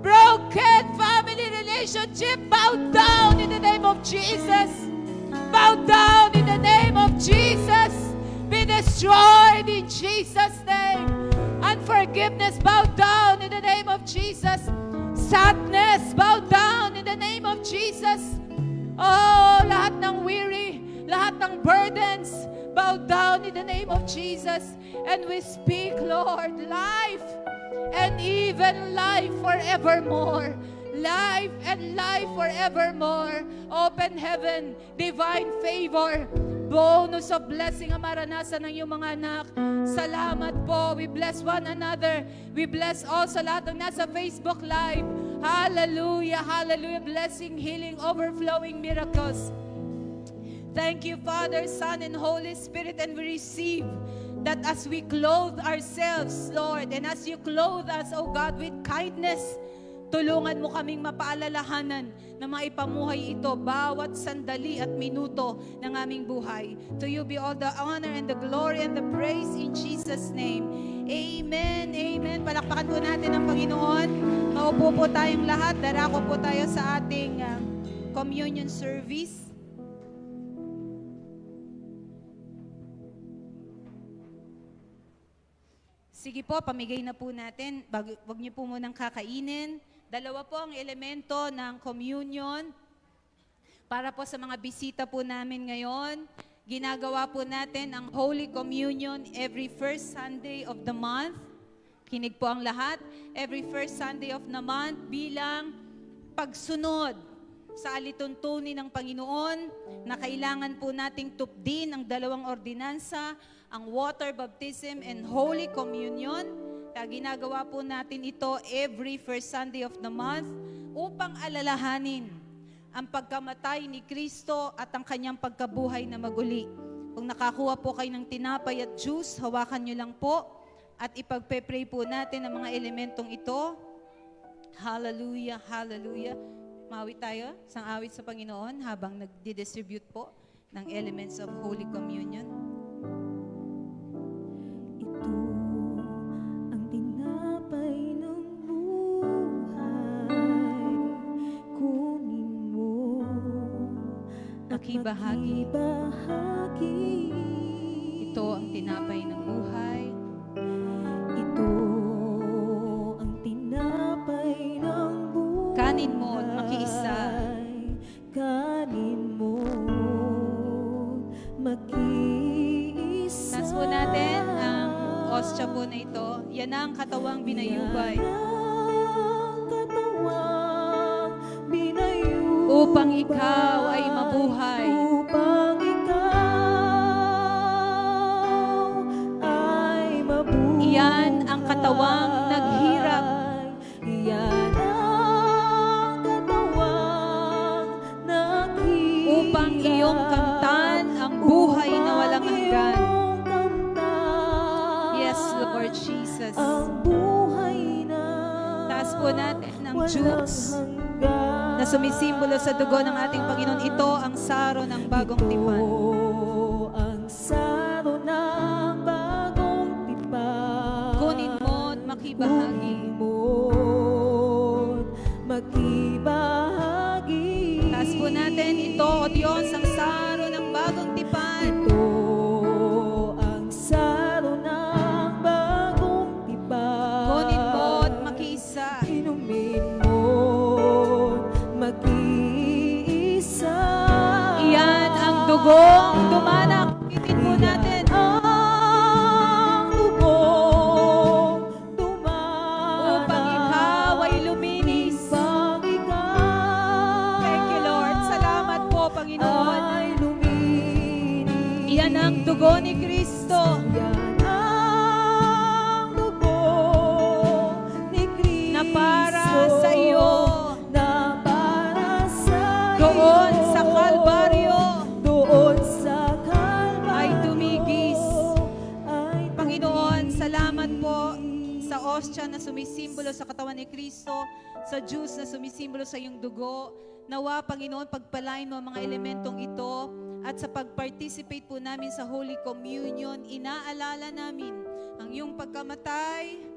Broken family relationship, bow down in the name of Jesus. Bow down in the name of Jesus. Be destroyed in Jesus' name. Unforgiveness, bow down in the name of Jesus. Sadness, bow down in the name of Jesus. Oh, lahat ng weary, lahat ng burdens, bow down in the name of Jesus. And we speak, Lord, life and even life forevermore. Life and life forevermore. Open heaven, divine favor, bonus of blessing ang maranasan ng iyong mga anak. Salamat po. We bless one another. We bless also lahat ng nasa Facebook Live. Hallelujah, hallelujah. Blessing, healing, overflowing miracles. Thank you, Father, Son, and Holy Spirit, and we receive that as we clothe ourselves, Lord, and as you clothe us, O God, with kindness, tulungan mo kaming mapaalalahanan na maipamuhay ito bawat sandali at minuto ng aming buhay. To you be all the honor and the glory and the praise in Jesus' name. Amen, amen. Palakpakan po natin ang Panginoon. Maupo po tayong lahat. Darako po tayo sa ating communion service. Sige po, pamigay na po natin. Wag niyo po munang kakainin. Dalawa po ang elemento ng communion. Para po sa mga bisita po namin ngayon, ginagawa po natin ang Holy Communion every first Sunday of the month. Kinig po ang lahat. Every first Sunday of the month bilang pagsunod sa alituntunin ng Panginoon na kailangan po nating tupdin ang dalawang ordinansa, ang water baptism and Holy Communion. Ginagawa po natin ito every first Sunday of the month upang alalahanin ang pagkamatay ni Kristo at ang kanyang pagkabuhay na maguli. Kung nakakuha po kayo ng tinapay at juice, hawakan nyo lang po at ipagpe-pray po natin ang mga elementong ito. Hallelujah, hallelujah. Mawi tayo, isang awit sa Panginoon habang nagdi-distribute po ng elements of Holy Communion. Ito ang tinapay ng buhay. Kunin mo at Makibahagi. makibahagi. Ito ang tinapay ng buhay. Ito ang tinapay ng buhay. Kanin mo at makiisa. Kanin mo makiisa. Taas po natin ang ostya po na ito. Yan ang katawang binayubay. Upang ikaw ay mabuhay. Upang ikaw ay mabuhay. Iyan ang katawang naghirap. Iyan ang katawang naghirap. Upang iyong kamtan ang buhay na walang hanggan. Yes, Lord Jesus. Ang buhay na Taas po natin ang walang juice hanggan. na sumisimbolo sa dugo ng ating Panginoon. Ito ang saro ng bagong tipan. Ito ang saro ng bagong tipan. Kunin mo at makibahagi. Kunin mo't makibahagi. Taas po natin ito, O Diyos, ang saro ng bagong tipan. Ito ang saro ng bagong tipan. Kunin mo at makiisa. Inumin mo't mag-iisa. Iyan ang dugong dumanak. Itin po natin. Ang lubong dumanak sumisimbolo sa katawan ni Kristo, sa juice na sumisimbolo sa iyong dugo. Nawa, Panginoon, pagpalain mo ang mga elementong ito at sa pag-participate po namin sa Holy Communion, inaalala namin ang iyong pagkamatay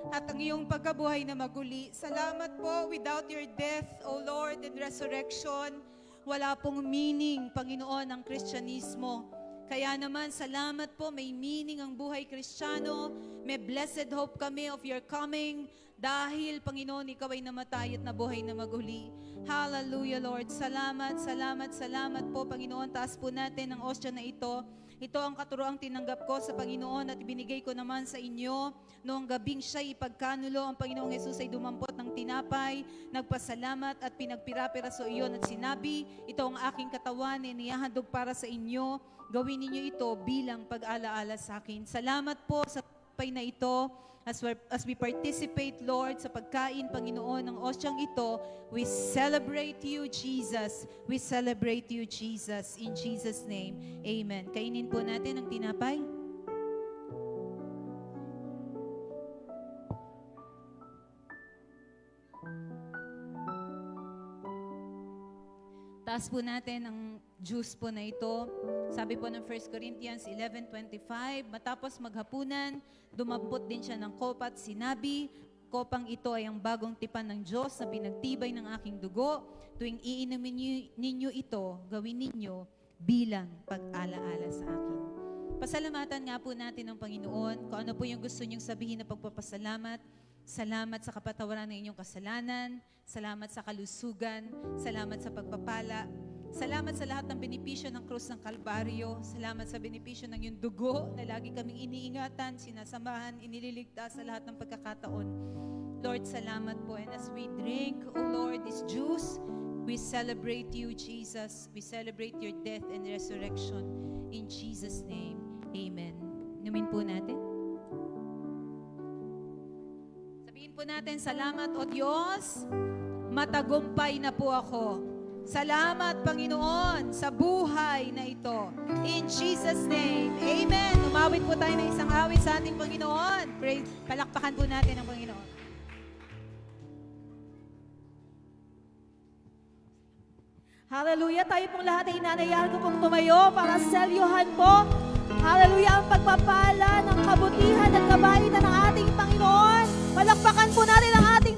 at ang iyong pagkabuhay na maguli. Salamat po, without your death, O Lord, and resurrection, wala pong meaning, Panginoon, ang Kristyanismo. Kaya naman, salamat po, may meaning ang buhay Kristiyano. May blessed hope kami of your coming. Dahil, Panginoon, ikaw ay namatay at nabuhay na maguli. Hallelujah, Lord. Salamat, salamat, salamat po, Panginoon. Taas po natin ang ostya na ito. Ito ang katuroang tinanggap ko sa Panginoon at ibinigay ko naman sa inyo. Noong gabing siya'y ipagkanulo, ang Panginoong Yesus ay dumampot ng tinapay, nagpasalamat at pinagpira-piraso iyon at sinabi, ito ang aking katawan, inihahandog para sa inyo. Gawin ninyo ito bilang pag-alaala sa akin. Salamat po sa pay na ito. As we participate, Lord, sa pagkain, Panginoon, ng osyang ito, we celebrate you, Jesus. We celebrate you, Jesus. In Jesus' name, amen. Kainin po natin ang tinapay. Taas po natin ang juice po na ito. Sabi po ng 1 Corinthians 11:25, matapos maghapunan, dumampot din siya ng kopa at sinabi, kopang ito ay ang bagong tipan ng Diyos na pinagtibay ng aking dugo. Tuwing iinumin ninyo ito, gawin ninyo bilang pag-alaala sa akin. Pasalamatan nga po natin ng Panginoon kung ano po yung gusto niyong sabihin na pagpapasalamat. Salamat sa kapatawaran ng inyong kasalanan. Salamat sa kalusugan. Salamat sa pagpapala. Salamat sa lahat ng benepisyo ng krus ng Kalbaryo. Salamat sa benepisyo ng iyong dugo na lagi kaming iniingatan, sinasamahan, inililigtas sa lahat ng pagkakataon. Lord, salamat po. And as we drink, O Lord, this juice, we celebrate you, Jesus. We celebrate your death and resurrection. In Jesus' name, amen. Inumin po natin. Sabihin po natin, salamat o Diyos, matagumpay na po ako. Salamat, Panginoon, sa buhay na ito. In Jesus' name, amen. Umawit po tayo ng isang awit sa ating Panginoon. Praise, palakpakan po natin ang Panginoon. Hallelujah. Tayo pong lahat ay inanayahan ko pong tumayo para selyuhan po. Hallelujah. Ang pagpapala ng kabutihan at kabaitan ng ating Panginoon. Palakpakan po natin ang ating